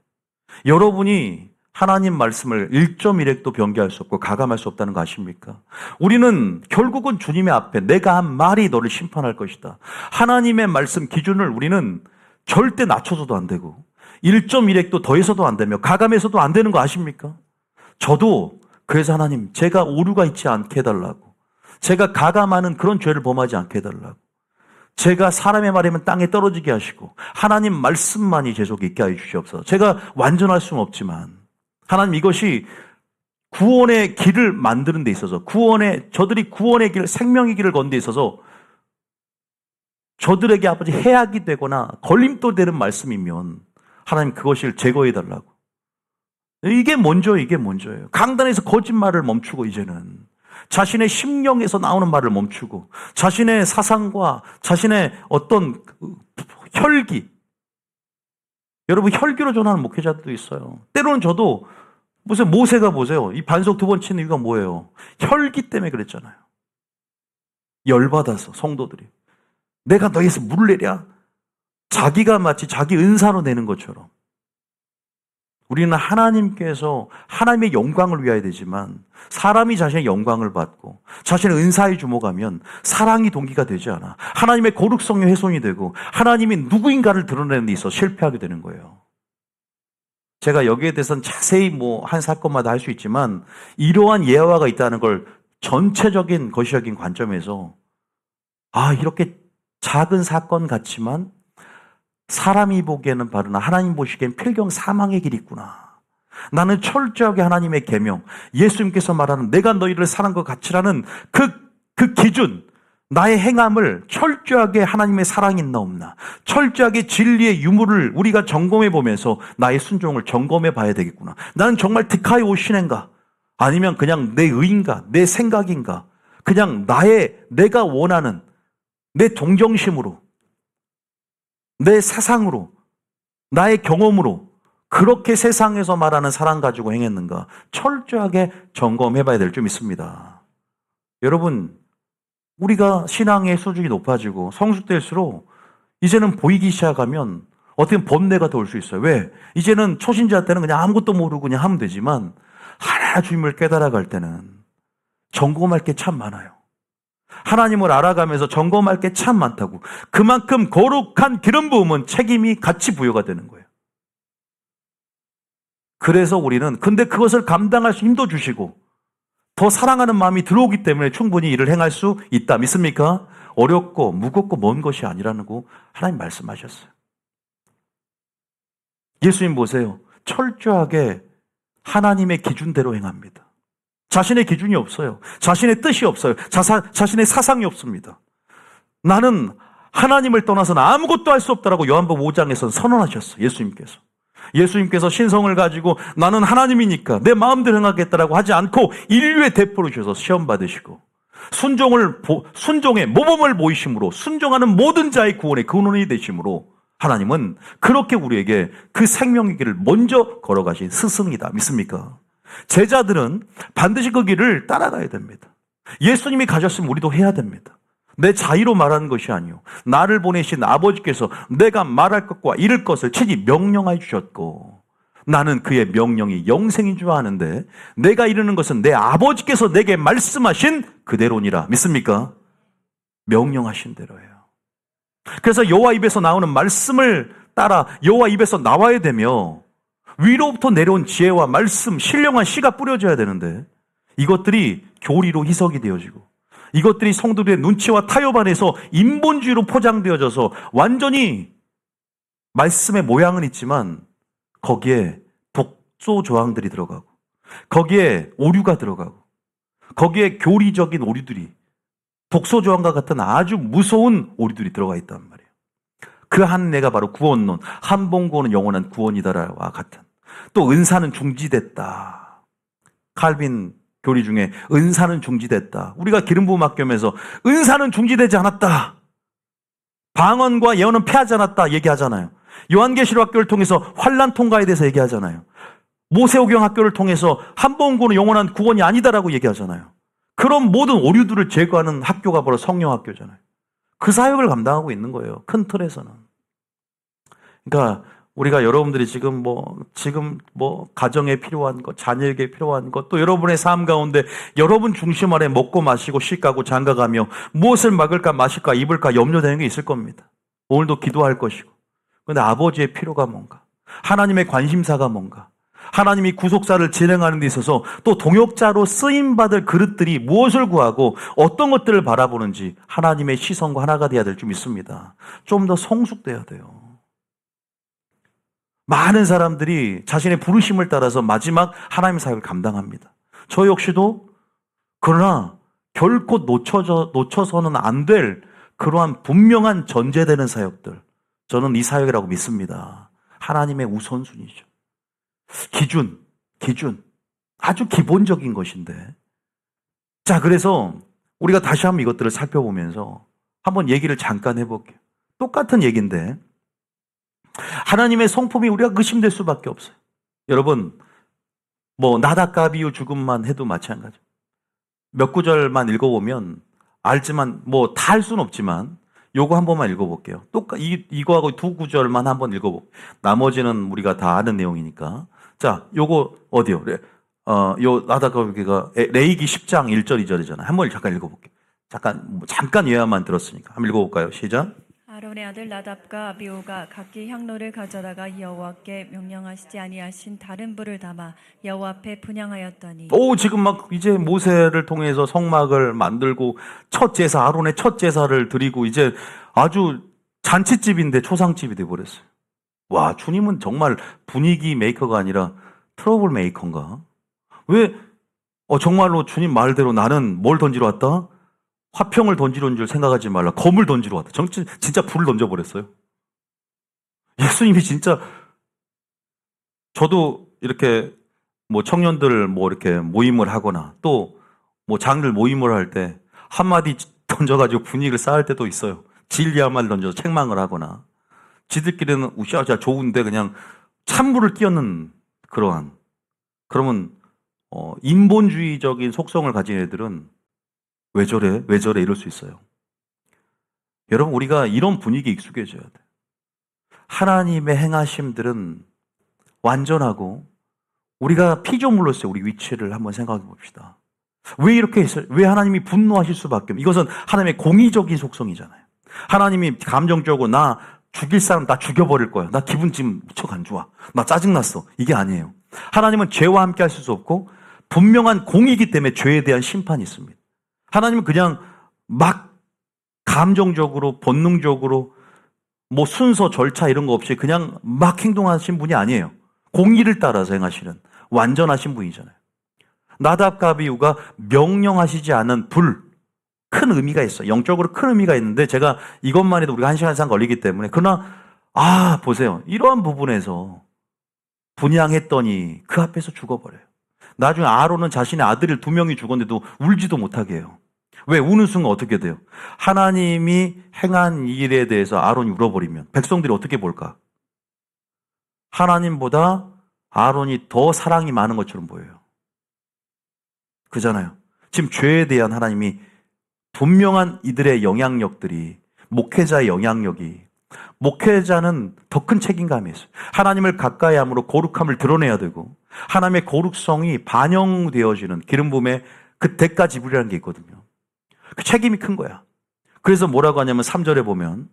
여러분이 하나님 말씀을 1.1핵도 변개할 수 없고 가감할 수 없다는 거 아십니까? 우리는 결국은 주님의 앞에 내가 한 말이 너를 심판할 것이다. 하나님의 말씀 기준을 우리는 절대 낮춰서도 안 되고 1.1핵도 더해서도 안 되며 가감해서도 안 되는 거 아십니까? 저도 그래서 하나님 제가 오류가 있지 않게 해달라고, 제가 가감하는 그런 죄를 범하지 않게 해달라고, 제가 사람의 말이면 땅에 떨어지게 하시고 하나님 말씀만이 제 속에 있게 하여 주시옵소서. 제가 완전할 수는 없지만 하나님 이것이 구원의 길을 만드는 데 있어서 저들이 구원의 길, 생명의 길을 건 데 있어서 저들에게 아버지 해악이 되거나 걸림돌 되는 말씀이면 하나님 그것을 제거해 달라고. 이게 먼저예요. 강단에서 거짓말을 멈추고 이제는 자신의 심령에서 나오는 말을 멈추고 자신의 사상과 자신의 어떤 혈기, 여러분 혈기로 전하는 목회자들도 있어요. 때로는 저도 무슨 모세가 보세요. 이 반석 2번 치는 이유가 뭐예요? 혈기 때문에 그랬잖아요. 열받아서 성도들이 내가 너희에서 물을 내랴? 자기가 마치 자기 은사로 내는 것처럼. 우리는 하나님께서 하나님의 영광을 위하여 되지만 사람이 자신의 영광을 받고 자신의 은사에 주목하면 사랑이 동기가 되지 않아. 하나님의 거룩성이 훼손이 되고 하나님이 누구인가를 드러내는 데 있어 실패하게 되는 거예요. 제가 여기에 대해서는 자세히 한 사건마다 할 수 있지만 이러한 예화가 있다는 걸 전체적인 거시적인 관점에서 이렇게 작은 사건 같지만 사람이 보기에는 바르나 하나님 보시기엔 필경 사망의 길이 있구나. 나는 철저하게 하나님의 계명, 예수님께서 말하는 내가 너희를 사랑한 것 같이라는 그 기준, 나의 행함을 철저하게 하나님의 사랑이 있나 없나, 철저하게 진리의 유무를 우리가 점검해 보면서 나의 순종을 점검해 봐야 되겠구나. 나는 정말 득하여 오시는가? 아니면 그냥 내 의인가? 내 생각인가? 그냥 내가 원하는 내 동정심으로, 내 사상으로, 나의 경험으로 그렇게 세상에서 말하는 사랑 가지고 행했는가 철저하게 점검해 봐야 될 점 있습니다. 여러분, 우리가 신앙의 수준이 높아지고 성숙될수록 이제는 보이기 시작하면 어떻게 번뇌가 더 올 수 있어요. 왜? 이제는 초신자 때는 그냥 아무것도 모르고 그냥 하면 되지만 하나 주님을 깨달아갈 때는 점검할 게 참 많아요. 하나님을 알아가면서 점검할 게 참 많다고. 그만큼 거룩한 기름 부음은 책임이 같이 부여가 되는 거예요. 그래서 우리는 근데 그것을 감당할 수 힘도 주시고 더 사랑하는 마음이 들어오기 때문에 충분히 일을 행할 수 있다. 믿습니까? 어렵고 무겁고 먼 것이 아니라는 거 하나님 말씀하셨어요. 예수님 보세요. 철저하게 하나님의 기준대로 행합니다. 자신의 기준이 없어요. 자신의 뜻이 없어요. 자신의 사상이 없습니다. 나는 하나님을 떠나서는 아무것도 할 수 없다라고 요한복음 5장에서 선언하셨어요. 예수님께서 신성을 가지고 나는 하나님이니까 내 마음대로 행하겠다라고 하지 않고 인류의 대표로 주셔서 시험 받으시고 순종의 모범을 보이심으로 순종하는 모든 자의 구원의 근원이 되심으로 하나님은 그렇게 우리에게 그 생명의 길을 먼저 걸어가신 스승이다. 믿습니까? 제자들은 반드시 그 길을 따라가야 됩니다. 예수님이 가셨으면 우리도 해야 됩니다. 내 자의로 말하는 것이 아니요 나를 보내신 아버지께서 내가 말할 것과 이를 것을 친히 명령하여 주셨고 나는 그의 명령이 영생인 줄 아는데 내가 이르는 것은 내 아버지께서 내게 말씀하신 그대로니라. 믿습니까? 명령하신 대로예요. 그래서 여호와 입에서 나오는 말씀을 따라 여호와 입에서 나와야 되며 위로부터 내려온 지혜와 말씀, 신령한 씨가 뿌려져야 되는데 이것들이 교리로 희석이 되어지고 이것들이 성도들의 눈치와 타협 안에서 인본주의로 포장되어져서 완전히 말씀의 모양은 있지만 거기에 독소 조항들이 들어가고 거기에 오류가 들어가고 거기에 교리적인 오류들이 독소조항과 같은 아주 무서운 오류들이 들어가 있단 말이에요. 그 한 내가 바로 구원론, 한 번 구원은 영원한 구원이다와 같은. 또 은사는 중지됐다. 칼빈 교리 중에 은사는 중지됐다. 우리가 기름 부음 학교면서 은사는 중지되지 않았다. 방언과 예언은 패하지 않았다 얘기하잖아요. 요한계시록 학교를 통해서 환난 통과에 대해서 얘기하잖아요. 모세오경 학교를 통해서 한 번 구원은 영원한 구원이 아니다라고 얘기하잖아요. 그런 모든 오류들을 제거하는 학교가 바로 성령학교잖아요. 그 사역을 감당하고 있는 거예요. 큰 틀에서는. 그러니까 우리가 여러분들이 지금 가정에 필요한 것, 자녀에게 필요한 것, 또 여러분의 삶 가운데 여러분 중심 아래 먹고 마시고 쉴까고 장가가며 무엇을 막을까 마실까 입을까 염려되는 게 있을 겁니다. 오늘도 기도할 것이고. 그런데 아버지의 필요가 뭔가? 하나님의 관심사가 뭔가? 하나님이 구속사를 진행하는 데 있어서 또 동역자로 쓰임받을 그릇들이 무엇을 구하고 어떤 것들을 바라보는지 하나님의 시선과 하나가 되어야 될 줄 믿습니다. 좀 더 성숙돼야 돼요. 많은 사람들이 자신의 부르심을 따라서 마지막 하나님의 사역을 감당합니다. 저 역시도 그러나 결코 놓쳐서는 안 될 그러한 분명한 전제되는 사역들, 저는 이 사역이라고 믿습니다. 하나님의 우선순위죠. 기준, 아주 기본적인 것인데. 자, 그래서 우리가 다시 한번 이것들을 살펴보면서 한번 얘기를 잠깐 해볼게요. 똑같은 얘기인데 하나님의 성품이 우리가 의심될 수밖에 없어요. 여러분, 나닷 아비후 죽음만 해도 마찬가지. 몇 구절만 읽어보면 알지만 다 할 수는 없지만 요거 한 번만 읽어볼게요. 이거하고 두 구절만 한번 읽어볼게요. 나머지는 우리가 다 아는 내용이니까. 자, 요거 어디요? 요 나닷 아비후가 레위기 10장 1절 2절이잖아요. 한번 잠깐 읽어볼게요. 잠깐 예화만 들었으니까 한번 읽어볼까요? 시작. 아론의 아들 나답과 아비후가 각기 향로를 가져다가 여호와께 명령하시지 아니하신 다른 불을 담아 여호와 앞에 분향하였더니. 지금 이제 모세를 통해서 성막을 만들고 첫 제사, 아론의 첫 제사를 드리고 이제 아주 잔치집인데 초상집이 돼버렸어요. 와, 주님은 정말 분위기 메이커가 아니라 트러블 메이커인가? 왜 정말로 주님 말대로 나는 뭘 던지러 왔다? 화평을 던지러 온 줄 생각하지 말라. 검을 던지러 왔다. 진짜 불을 던져버렸어요. 예수님이 진짜, 저도 이렇게 청년들 이렇게 모임을 하거나 또 장들 모임을 할 때 한마디 던져가지고 분위기를 쌓을 때도 있어요. 진리 한마디 던져서 책망을 하거나. 지들끼리는 우샤우샤 좋은데 그냥 찬물을 끼얹는 그러면 인본주의적인 속성을 가진 애들은 왜 저래 이럴 수 있어요. 여러분, 우리가 이런 분위기에 익숙해져야 돼요. 하나님의 행하심들은 완전하고 우리가 피조물로서의 우리 위치를 한번 생각해 봅시다. 왜 이렇게 했어요? 왜 하나님이 분노하실 수밖에 없어요? 이것은 하나님의 공의적인 속성이잖아요. 하나님이 감정적으로 나 죽일 사람 나 죽여버릴 거야. 나 기분 지금 무척 안 좋아. 나 짜증났어. 이게 아니에요. 하나님은 죄와 함께 하실 수 없고 분명한 공의이기 때문에 죄에 대한 심판이 있습니다. 하나님은 그냥 막 감정적으로 본능적으로 순서 절차 이런 거 없이 그냥 막 행동하신 분이 아니에요. 공의를 따라서 행하시는 완전하신 분이잖아요. 나답과 아비후가 명령하시지 않은 큰 의미가 있어요. 영적으로 큰 의미가 있는데 제가 이것만 해도 우리가 1시간 이상 걸리기 때문에 그러나 보세요. 이러한 부분에서 분향했더니 그 앞에서 죽어버려요. 나중에 아론은 자신의 아들을 2명이 죽었는데도 울지도 못하게 해요. 왜? 우는 순간 어떻게 돼요? 하나님이 행한 일에 대해서 아론이 울어버리면 백성들이 어떻게 볼까? 하나님보다 아론이 더 사랑이 많은 것처럼 보여요. 그잖아요. 지금 죄에 대한 하나님이 분명한 이들의 영향력들이, 목회자의 영향력이, 목회자는 더 큰 책임감이 있어요. 하나님을 가까이 함으로 거룩함을 드러내야 되고 하나님의 거룩성이 반영되어지는 기름 부음의 그 대가 지불이라는 게 있거든요. 그 책임이 큰 거야. 그래서 뭐라고 하냐면 3절에 보면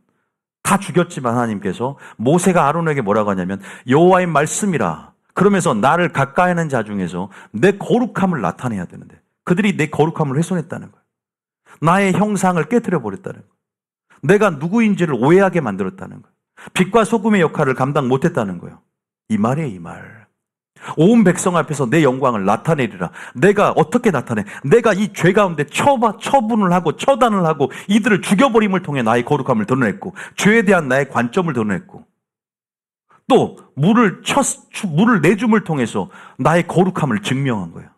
다 죽였지만 하나님께서 모세가 아론에게 뭐라고 하냐면 여호와의 말씀이라. 그러면서 나를 가까이 하는 자 중에서 내 거룩함을 나타내야 되는데 그들이 내 거룩함을 훼손했다는 거예요. 나의 형상을 깨트려 버렸다는 거예요. 내가 누구인지를 오해하게 만들었다는 거예요. 빛과 소금의 역할을 감당 못했다는 거예요. 이 말이에요, 이 말. 온 백성 앞에서 내 영광을 나타내리라. 내가 어떻게 나타내? 내가 이 죄 가운데 처분을 하고 처단을 하고 이들을 죽여버림을 통해 나의 거룩함을 드러냈고 죄에 대한 나의 관점을 드러냈고 또 물을 내줌을 통해서 나의 거룩함을 증명한 거예요.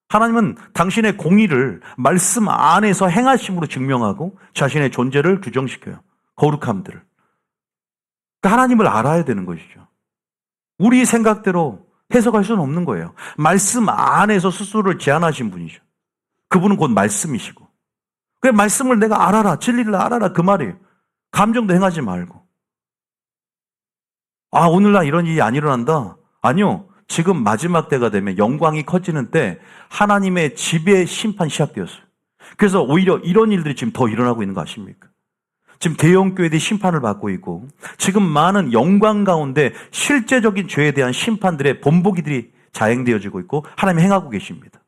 하나님은 당신의 공의를 말씀 안에서 행하심으로 증명하고 자신의 존재를 규정시켜요. 거룩함들을. 그러니까 하나님을 알아야 되는 것이죠. 우리 생각대로 해석할 수는 없는 거예요. 말씀 안에서 스스로를 제한하신 분이죠. 그분은 곧 말씀이시고. 그 말씀을 내가 알아라. 진리를 알아라. 그 말이에요. 감정도 행하지 말고. 아, 오늘날 이런 일이 안 일어난다? 아니요. 지금 마지막 때가 되면 영광이 커지는 때 하나님의 지배 심판이 시작되었어요. 그래서 오히려 이런 일들이 지금 더 일어나고 있는 거 아십니까? 지금 대형교회들이 심판을 받고 있고 지금 많은 영광 가운데 실제적인 죄에 대한 심판들의 본보기들이 자행되어지고 있고 하나님이 행하고 계십니다.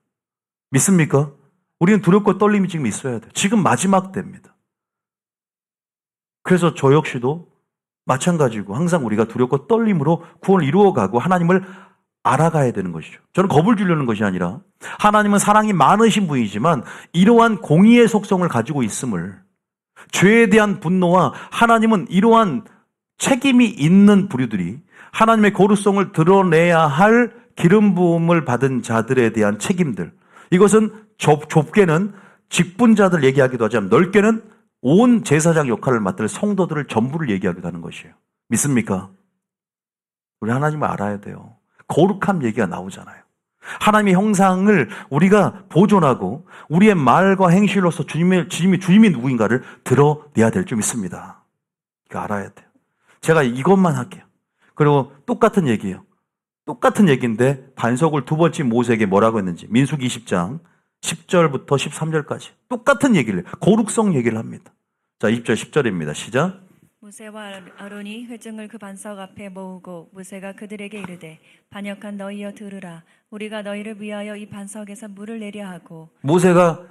믿습니까? 우리는 두렵고 떨림이 지금 있어야 돼요. 지금 마지막 때입니다. 그래서 저 역시도 마찬가지고 항상 우리가 두렵고 떨림으로 구원을 이루어가고 하나님을 알아가야 되는 것이죠. 저는 겁을 주려는 것이 아니라 하나님은 사랑이 많으신 분이지만 이러한 공의의 속성을 가지고 있음을 죄에 대한 분노와 하나님은 이러한 책임이 있는 부류들이 하나님의 거룩성을 드러내야 할 기름 부음을 받은 자들에 대한 책임들 이것은 좁게는 직분자들 얘기하기도 하지만 넓게는 온 제사장 역할을 맡을 성도들을 전부를 얘기하기도 하는 것이에요. 믿습니까? 우리 하나님을 알아야 돼요. 거룩함 얘기가 나오잖아요. 하나님의 형상을 우리가 보존하고 우리의 말과 행실로서 주님이 누구인가를 드러내야 될 줄 믿습니다. 이거 알아야 돼요. 제가 이것만 할게요. 그리고 똑같은 얘기예요. 똑같은 얘기인데 반석을 두 번째 모세에게 뭐라고 했는지 민수기 20장 10절부터 13절까지 똑같은 얘기를 해요. 거룩성 얘기를 합니다. 자, 20절 10절입니다. 시작. 모세와 아론이 회중을 그 반석 앞에 모으고 모세가 그들에게 이르되 반역한 너희여 들으라. 우리가 너희를 위하여 이 반석에서 물을 내려 하고. 모세가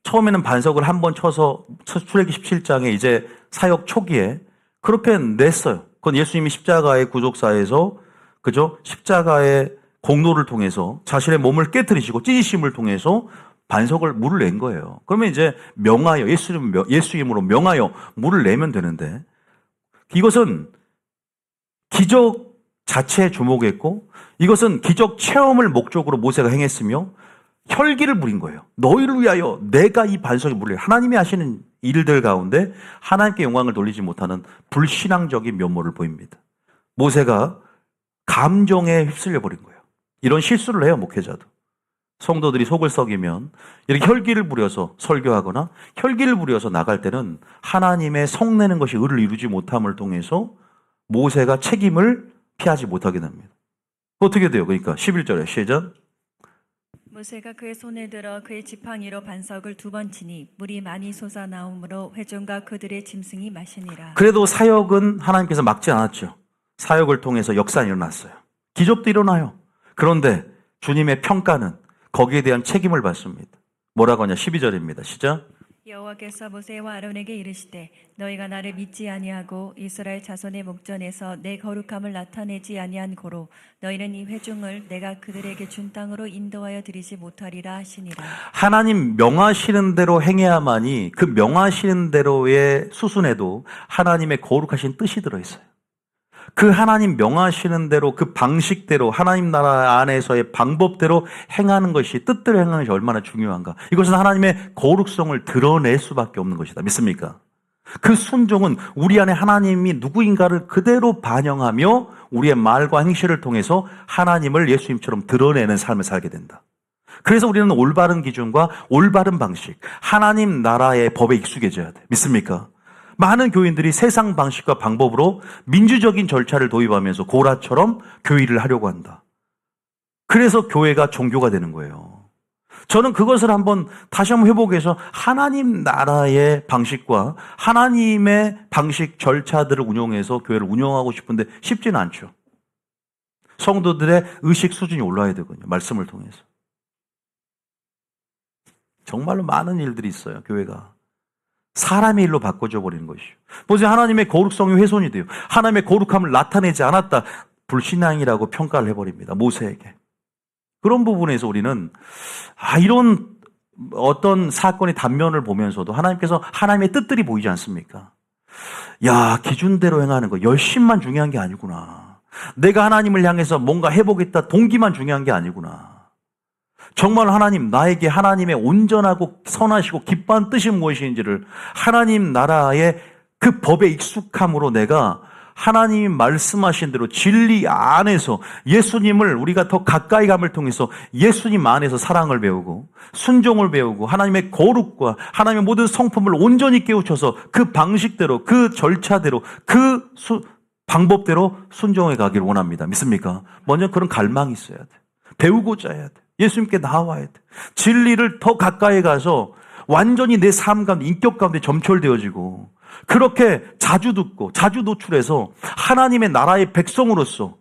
처음에는 반석을 한 번 쳐서 출애굽기 17장에 이제 사역 초기에 그렇게 냈어요. 그건 예수님이 십자가의 구속사에서 그죠? 십자가의 공로를 통해서 자신의 몸을 깨뜨리시고 찢으심을 통해서 반석을 물을 낸 거예요. 그러면 이제 명하여 예수 이름으로 명하여 물을 내면 되는데 이것은 기적 자체에 주목했고 이것은 기적 체험을 목적으로 모세가 행했으며 혈기를 부린 거예요. 너희를 위하여 내가 이 반석에 물을 하나님이 하시는 일들 가운데 하나님께 영광을 돌리지 못하는 불신앙적인 면모를 보입니다. 모세가 감정에 휩쓸려 버린 거예요. 이런 실수를 해요, 목회자도. 성도들이 속을 썩이면 이렇게 혈기를 부려서 설교하거나 혈기를 부려서 나갈 때는 하나님의 성내는 것이 의를 이루지 못함을 통해서 모세가 책임을 피하지 못하게 됩니다. 어떻게 돼요? 그러니까 11절에 시작. 모세가 그의 손을 들어 그의 지팡이로 반석을 두 번 치니 물이 많이 솟아나오므로 회중과 그들의 짐승이 마시니라. 그래도 사역은 하나님께서 막지 않았죠. 사역을 통해서 역사가 일어났어요. 기적도 일어나요. 그런데 주님의 평가는 거기에 대한 책임을 받습니다. 뭐라고 하냐? 12절입니다. 시작. 여호와께서 모세와 아론에게 이르시되 너희가 나를 믿지 아니하고 이스라엘 자손의 목전에서 내 거룩함을 나타내지 아니한 고로 너희는 이 회중을 내가 그들에게 준 땅으로 인도하여 드리지 못하리라 하시니라. 하나님 명하시는 대로 행해야만이 그 명하시는 대로의 수순에도 하나님의 거룩하신 뜻이 들어있어요. 그 하나님 명하시는 대로 그 방식대로 하나님 나라 안에서의 방법대로 행하는 것이 뜻대로 행하는 것이 얼마나 중요한가. 이것은 하나님의 거룩성을 드러낼 수밖에 없는 것이다. 믿습니까? 그 순종은 우리 안에 하나님이 누구인가를 그대로 반영하며 우리의 말과 행실을 통해서 하나님을 예수님처럼 드러내는 삶을 살게 된다. 그래서 우리는 올바른 기준과 올바른 방식, 하나님 나라의 법에 익숙해져야 돼. 믿습니까? 많은 교인들이 세상 방식과 방법으로 민주적인 절차를 도입하면서 고라처럼 교회를 하려고 한다. 그래서 교회가 종교가 되는 거예요. 저는 그것을 다시 한번 회복해서 하나님 나라의 방식과 하나님의 방식 절차들을 운용해서 교회를 운영하고 싶은데 쉽지는 않죠. 성도들의 의식 수준이 올라야 되거든요. 말씀을 통해서. 정말로 많은 일들이 있어요. 교회가. 사람의 일로 바꿔줘 버리는 것이죠. 보세요. 하나님의 거룩성이 훼손이 돼요. 하나님의 거룩함을 나타내지 않았다. 불신앙이라고 평가를 해버립니다. 모세에게. 그런 부분에서 우리는 이런 어떤 사건의 단면을 보면서도 하나님께서 하나님의 뜻들이 보이지 않습니까? 야, 기준대로 행하는 거 열심만 중요한 게 아니구나. 내가 하나님을 향해서 뭔가 해보겠다 동기만 중요한 게 아니구나. 정말 하나님, 나에게 하나님의 온전하고 선하시고 기뻐한 뜻이 무엇인지를 하나님 나라의 그 법에 익숙함으로 내가 하나님이 말씀하신 대로 진리 안에서 예수님을 우리가 더 가까이 감을 통해서 예수님 안에서 사랑을 배우고 순종을 배우고 하나님의 거룩과 하나님의 모든 성품을 온전히 깨우쳐서 그 방식대로 그 절차대로 그 방법대로 순종해 가기를 원합니다. 믿습니까? 먼저 그런 갈망이 있어야 돼. 배우고자 해야 돼. 예수님께 나와야 돼. 진리를 더 가까이 가서 완전히 내 삶 가운데 인격 가운데 점철되어지고 그렇게 자주 듣고 자주 노출해서 하나님의 나라의 백성으로서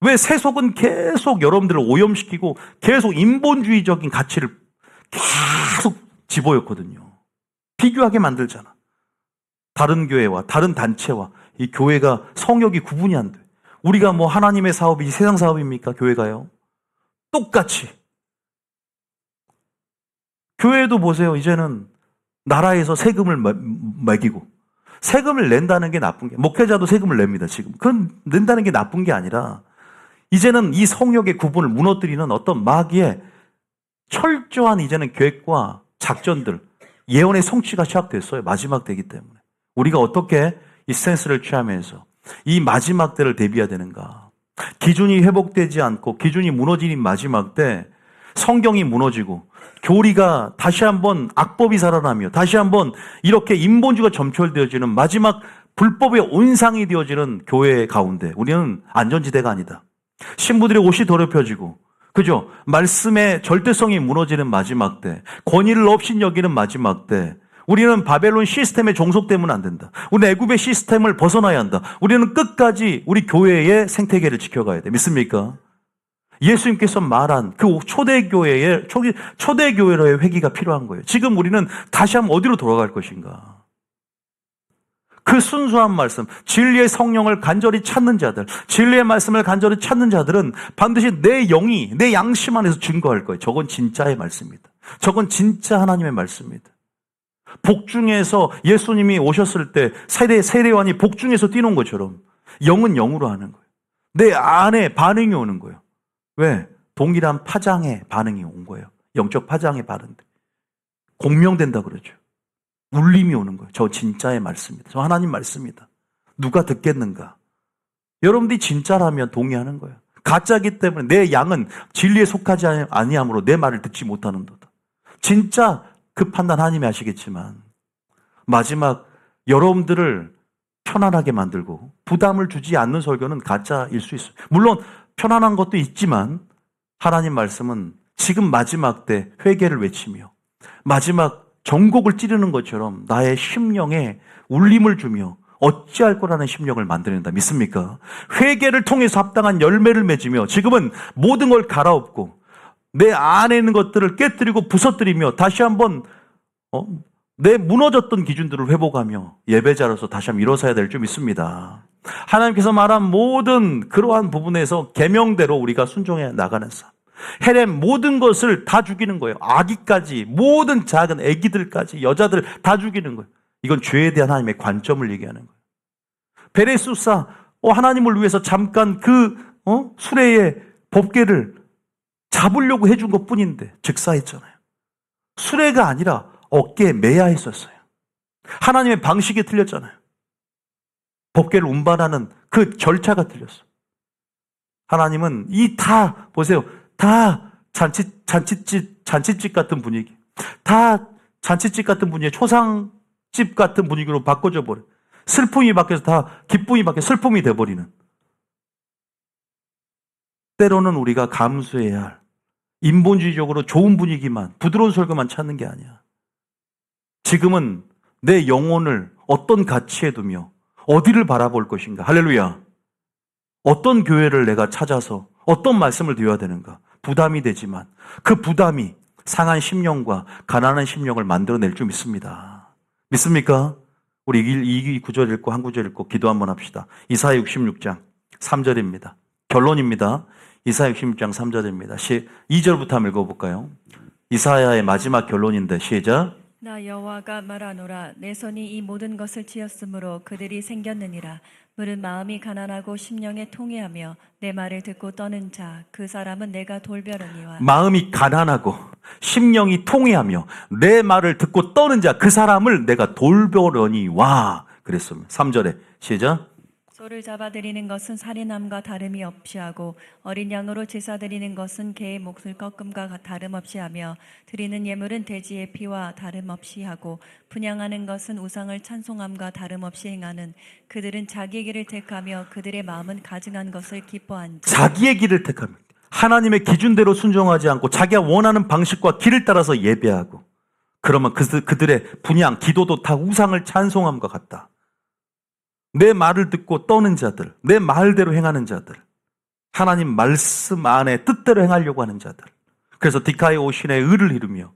왜 세속은 계속 여러분들을 오염시키고 계속 인본주의적인 가치를 계속 집어였거든요. 비교하게 만들잖아. 다른 교회와 다른 단체와 이 교회가 성역이 구분이 안 돼. 우리가 뭐 하나님의 사업이지 세상 사업입니까? 교회가요? 똑같이. 교회도 보세요. 이제는 나라에서 세금을 매기고 세금을 낸다는 게 나쁜 게 목회자도 세금을 냅니다. 지금 그건 낸다는 게 나쁜 게 아니라 이제는 이 성역의 구분을 무너뜨리는 어떤 마귀의 철저한 이제는 계획과 작전들 예언의 성취가 시작됐어요. 마지막 때이기 때문에 우리가 어떻게 이 센스를 취하면서 이 마지막 때를 대비해야 되는가. 기준이 회복되지 않고 기준이 무너지는 마지막 때 성경이 무너지고 교리가 다시 한번 악법이 살아나며 다시 한번 이렇게 인본주의가 점철되어지는 마지막 불법의 온상이 되어지는 교회 가운데 우리는 안전지대가 아니다. 신부들의 옷이 더럽혀지고 그죠? 말씀의 절대성이 무너지는 마지막 때 권위를 없인 여기는 마지막 때 우리는 바벨론 시스템에 종속되면 안 된다. 우리는 애굽의 시스템을 벗어나야 한다. 우리는 끝까지 우리 교회의 생태계를 지켜가야 돼. 믿습니까? 예수님께서 말한 그 초대교회로의 회개가 필요한 거예요. 지금 우리는 다시 한번 어디로 돌아갈 것인가? 그 순수한 말씀, 진리의 성령을 간절히 찾는 자들, 진리의 말씀을 간절히 찾는 자들은 반드시 내 영이, 내 양심 안에서 증거할 거예요. 저건 진짜의 말씀입니다. 저건 진짜 하나님의 말씀입니다. 복중에서 예수님이 오셨을 때 세례요한이 복중에서 뛰는 것처럼 영은 영으로 하는 거예요. 내 안에 반응이 오는 거예요. 왜? 동일한 파장의 반응이 온 거예요. 영적 파장의 반응. 공명된다 그러죠. 울림이 오는 거예요. 저 진짜의 말씀입니다. 저 하나님 말씀입니다. 누가 듣겠는가? 여러분들이 진짜라면 동의하는 거예요. 가짜기 때문에 내 양은 진리에 속하지 아니하므로 내 말을 듣지 못하는도다. 진짜 그 판단 하나님이 하시겠지만 마지막 여러분들을 편안하게 만들고 부담을 주지 않는 설교는 가짜일 수 있어요. 물론 편안한 것도 있지만 하나님 말씀은 지금 마지막 때 회개를 외치며 마지막 정곡을 찌르는 것처럼 나의 심령에 울림을 주며 어찌할 거라는 심령을 만들어낸다. 믿습니까? 회개를 통해서 합당한 열매를 맺으며 지금은 모든 걸 갈아엎고 내 안에 있는 것들을 깨뜨리고 부서뜨리며 다시 한번 내 무너졌던 기준들을 회복하며 예배자로서 다시 한번 일어서야 될 줄 믿습니다. 하나님께서 말한 모든 그러한 부분에서 계명대로 우리가 순종해 나가는 삶. 헬렘 모든 것을 다 죽이는 거예요. 아기까지 모든 작은 아기들까지 여자들 다 죽이는 거예요. 이건 죄에 대한 하나님의 관점을 얘기하는 거예요. 베레수사 하나님을 위해서 잠깐 그 수레의 법궤를 잡으려고 해준 것뿐인데 즉사했잖아요. 수레가 아니라 어깨에 매야 했었어요. 하나님의 방식이 틀렸잖아요. 법궤를 운반하는 그 절차가 틀렸어. 하나님은 다 보세요. 다 잔치집 같은 분위기, 다 잔치집 같은 분위기, 초상집 같은 분위기로 바꿔줘 버려. 슬픔이 바뀌어서 다 기쁨이 바뀌어 슬픔이 돼버리는. 때로는 우리가 감수해야 할 인본주의적으로 좋은 분위기만, 부드러운 설교만 찾는 게 아니야. 지금은 내 영혼을 어떤 가치에 두며 어디를 바라볼 것인가. 할렐루야. 어떤 교회를 내가 찾아서 어떤 말씀을 드려야 되는가. 부담이 되지만 그 부담이 상한 심령과 가난한 심령을 만들어낼 줄 믿습니다. 믿습니까? 우리 이 구절 읽고 한 구절 읽고 기도 한번 합시다. 이사야 66장 3절입니다. 결론입니다. 이사야 66장 3절입니다. 2절부터 한번 읽어볼까요? 이사야의 마지막 결론인데 시작. 나 여호와가 말하노라. 내 손이 이 모든 것을 지었으므로 그들이 생겼느니라. 물은 마음이 가난하고 심령에 통회하며 내 말을 듣고 떠는 자 그 사람은 내가 돌벼르니와. 마음이 가난하고 심령이 통회하며 내 말을 듣고 떠는 자 그 사람을 내가 돌벼르니와 그랬습니다. 3절에 시작. 소를 잡아 드리는 것은 살인함과 다름이 없이 하고 어린 양으로 제사 드리는 것은 개의 목을 꺾음과 다름없이 하며 드리는 예물은 돼지의 피와 다름없이 하고 분향하는 것은 우상을 찬송함과 다름없이 행하는 그들은 자기의 길을 택하며 그들의 마음은 가증한 것을 기뻐한 자. 자기의 길을 택합니다. 하나님의 기준대로 순종하지 않고 자기가 원하는 방식과 길을 따라서 예배하고 그러면 그들의 분향, 기도도 다 우상을 찬송함과 같다. 내 말을 듣고 떠는 자들, 내 말대로 행하는 자들, 하나님 말씀 안에 뜻대로 행하려고 하는 자들. 그래서 디카이오신의 의를 이루며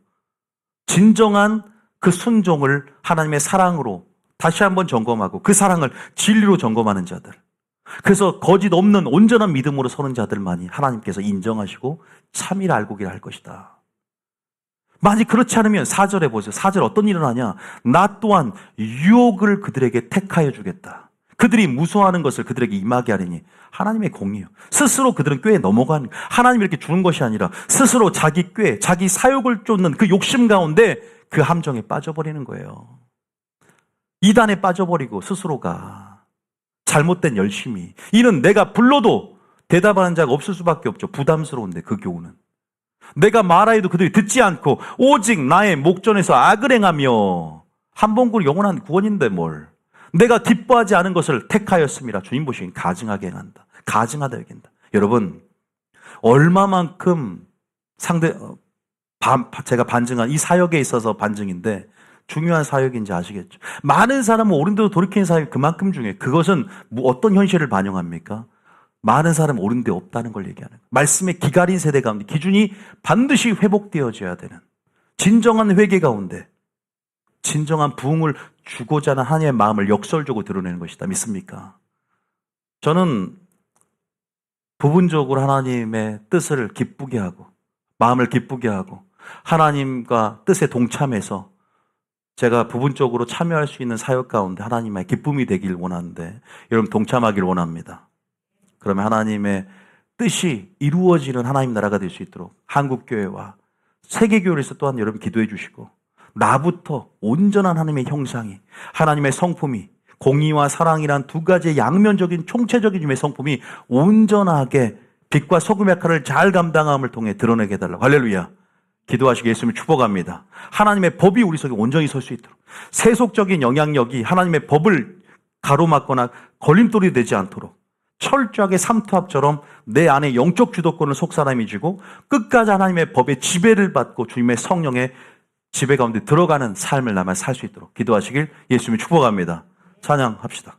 진정한 그 순종을 하나님의 사랑으로 다시 한번 점검하고 그 사랑을 진리로 점검하는 자들. 그래서 거짓 없는 온전한 믿음으로 서는 자들만이 하나님께서 인정하시고 참이라 알고 기를 할 것이다. 만약 그렇지 않으면 4절에 보세요. 4절 어떤 일을 하냐? 나 또한 유혹을 그들에게 택하여 주겠다. 그들이 무서워하는 것을 그들에게 임하게 하리니 하나님의 공이에요. 스스로 그들은 꾀에 넘어가는 하나님이 이렇게 주는 것이 아니라 스스로 자기 꾀, 자기 사욕을 쫓는 그 욕심 가운데 그 함정에 빠져버리는 거예요. 이단에 빠져버리고 스스로가 잘못된 열심히 이는 내가 불러도 대답하는 자가 없을 수밖에 없죠. 부담스러운데 그 교훈은 내가 말하여도 그들이 듣지 않고 오직 나의 목전에서 악을 행하며 한 번 구원 영원한 구원인데 뭘 내가 기뻐하지 않은 것을 택하였음이라. 주님 보시기엔 가증하게 행한다. 가증하다 여긴다. 여러분 얼마만큼 제가 반증한 이 사역에 있어서 반증인데 중요한 사역인지 아시겠죠? 많은 사람은 옳은 대로 돌이키는 사역이 그만큼 중요해요. 그것은 어떤 현실을 반영합니까? 많은 사람은 옳은 데 없다는 걸 얘기하는 거예요. 말씀의 기갈인 세대 가운데 기준이 반드시 회복되어져야 되는 진정한 회개 가운데 진정한 부흥을 주고자 하는 하나님의 마음을 역설적으로 드러내는 것이다. 믿습니까? 저는 부분적으로 하나님의 뜻을 기쁘게 하고 마음을 기쁘게 하고 하나님과 뜻에 동참해서 제가 부분적으로 참여할 수 있는 사역 가운데 하나님의 기쁨이 되길 원하는데 여러분 동참하길 원합니다. 그러면 하나님의 뜻이 이루어지는 하나님 나라가 될 수 있도록 한국교회와 세계교회에서 또한 여러분 기도해 주시고 나부터 온전한 하나님의 형상이 하나님의 성품이 공의와 사랑이란 두 가지의 양면적인 총체적인 힘의 성품이 온전하게 빛과 소금의 역할을 잘 감당함을 통해 드러내게 해달라고. 할렐루야. 기도하시기 예수님을 축복합니다. 하나님의 법이 우리 속에 온전히 설 수 있도록 세속적인 영향력이 하나님의 법을 가로막거나 걸림돌이 되지 않도록 철저하게 삼투압처럼 내 안에 영적 주도권을 속사람이 쥐고 끝까지 하나님의 법의 지배를 받고 주님의 성령의 지배 가운데 들어가는 삶을 나만 살 수 있도록 기도하시길 예수님이 축복합니다. 찬양합시다.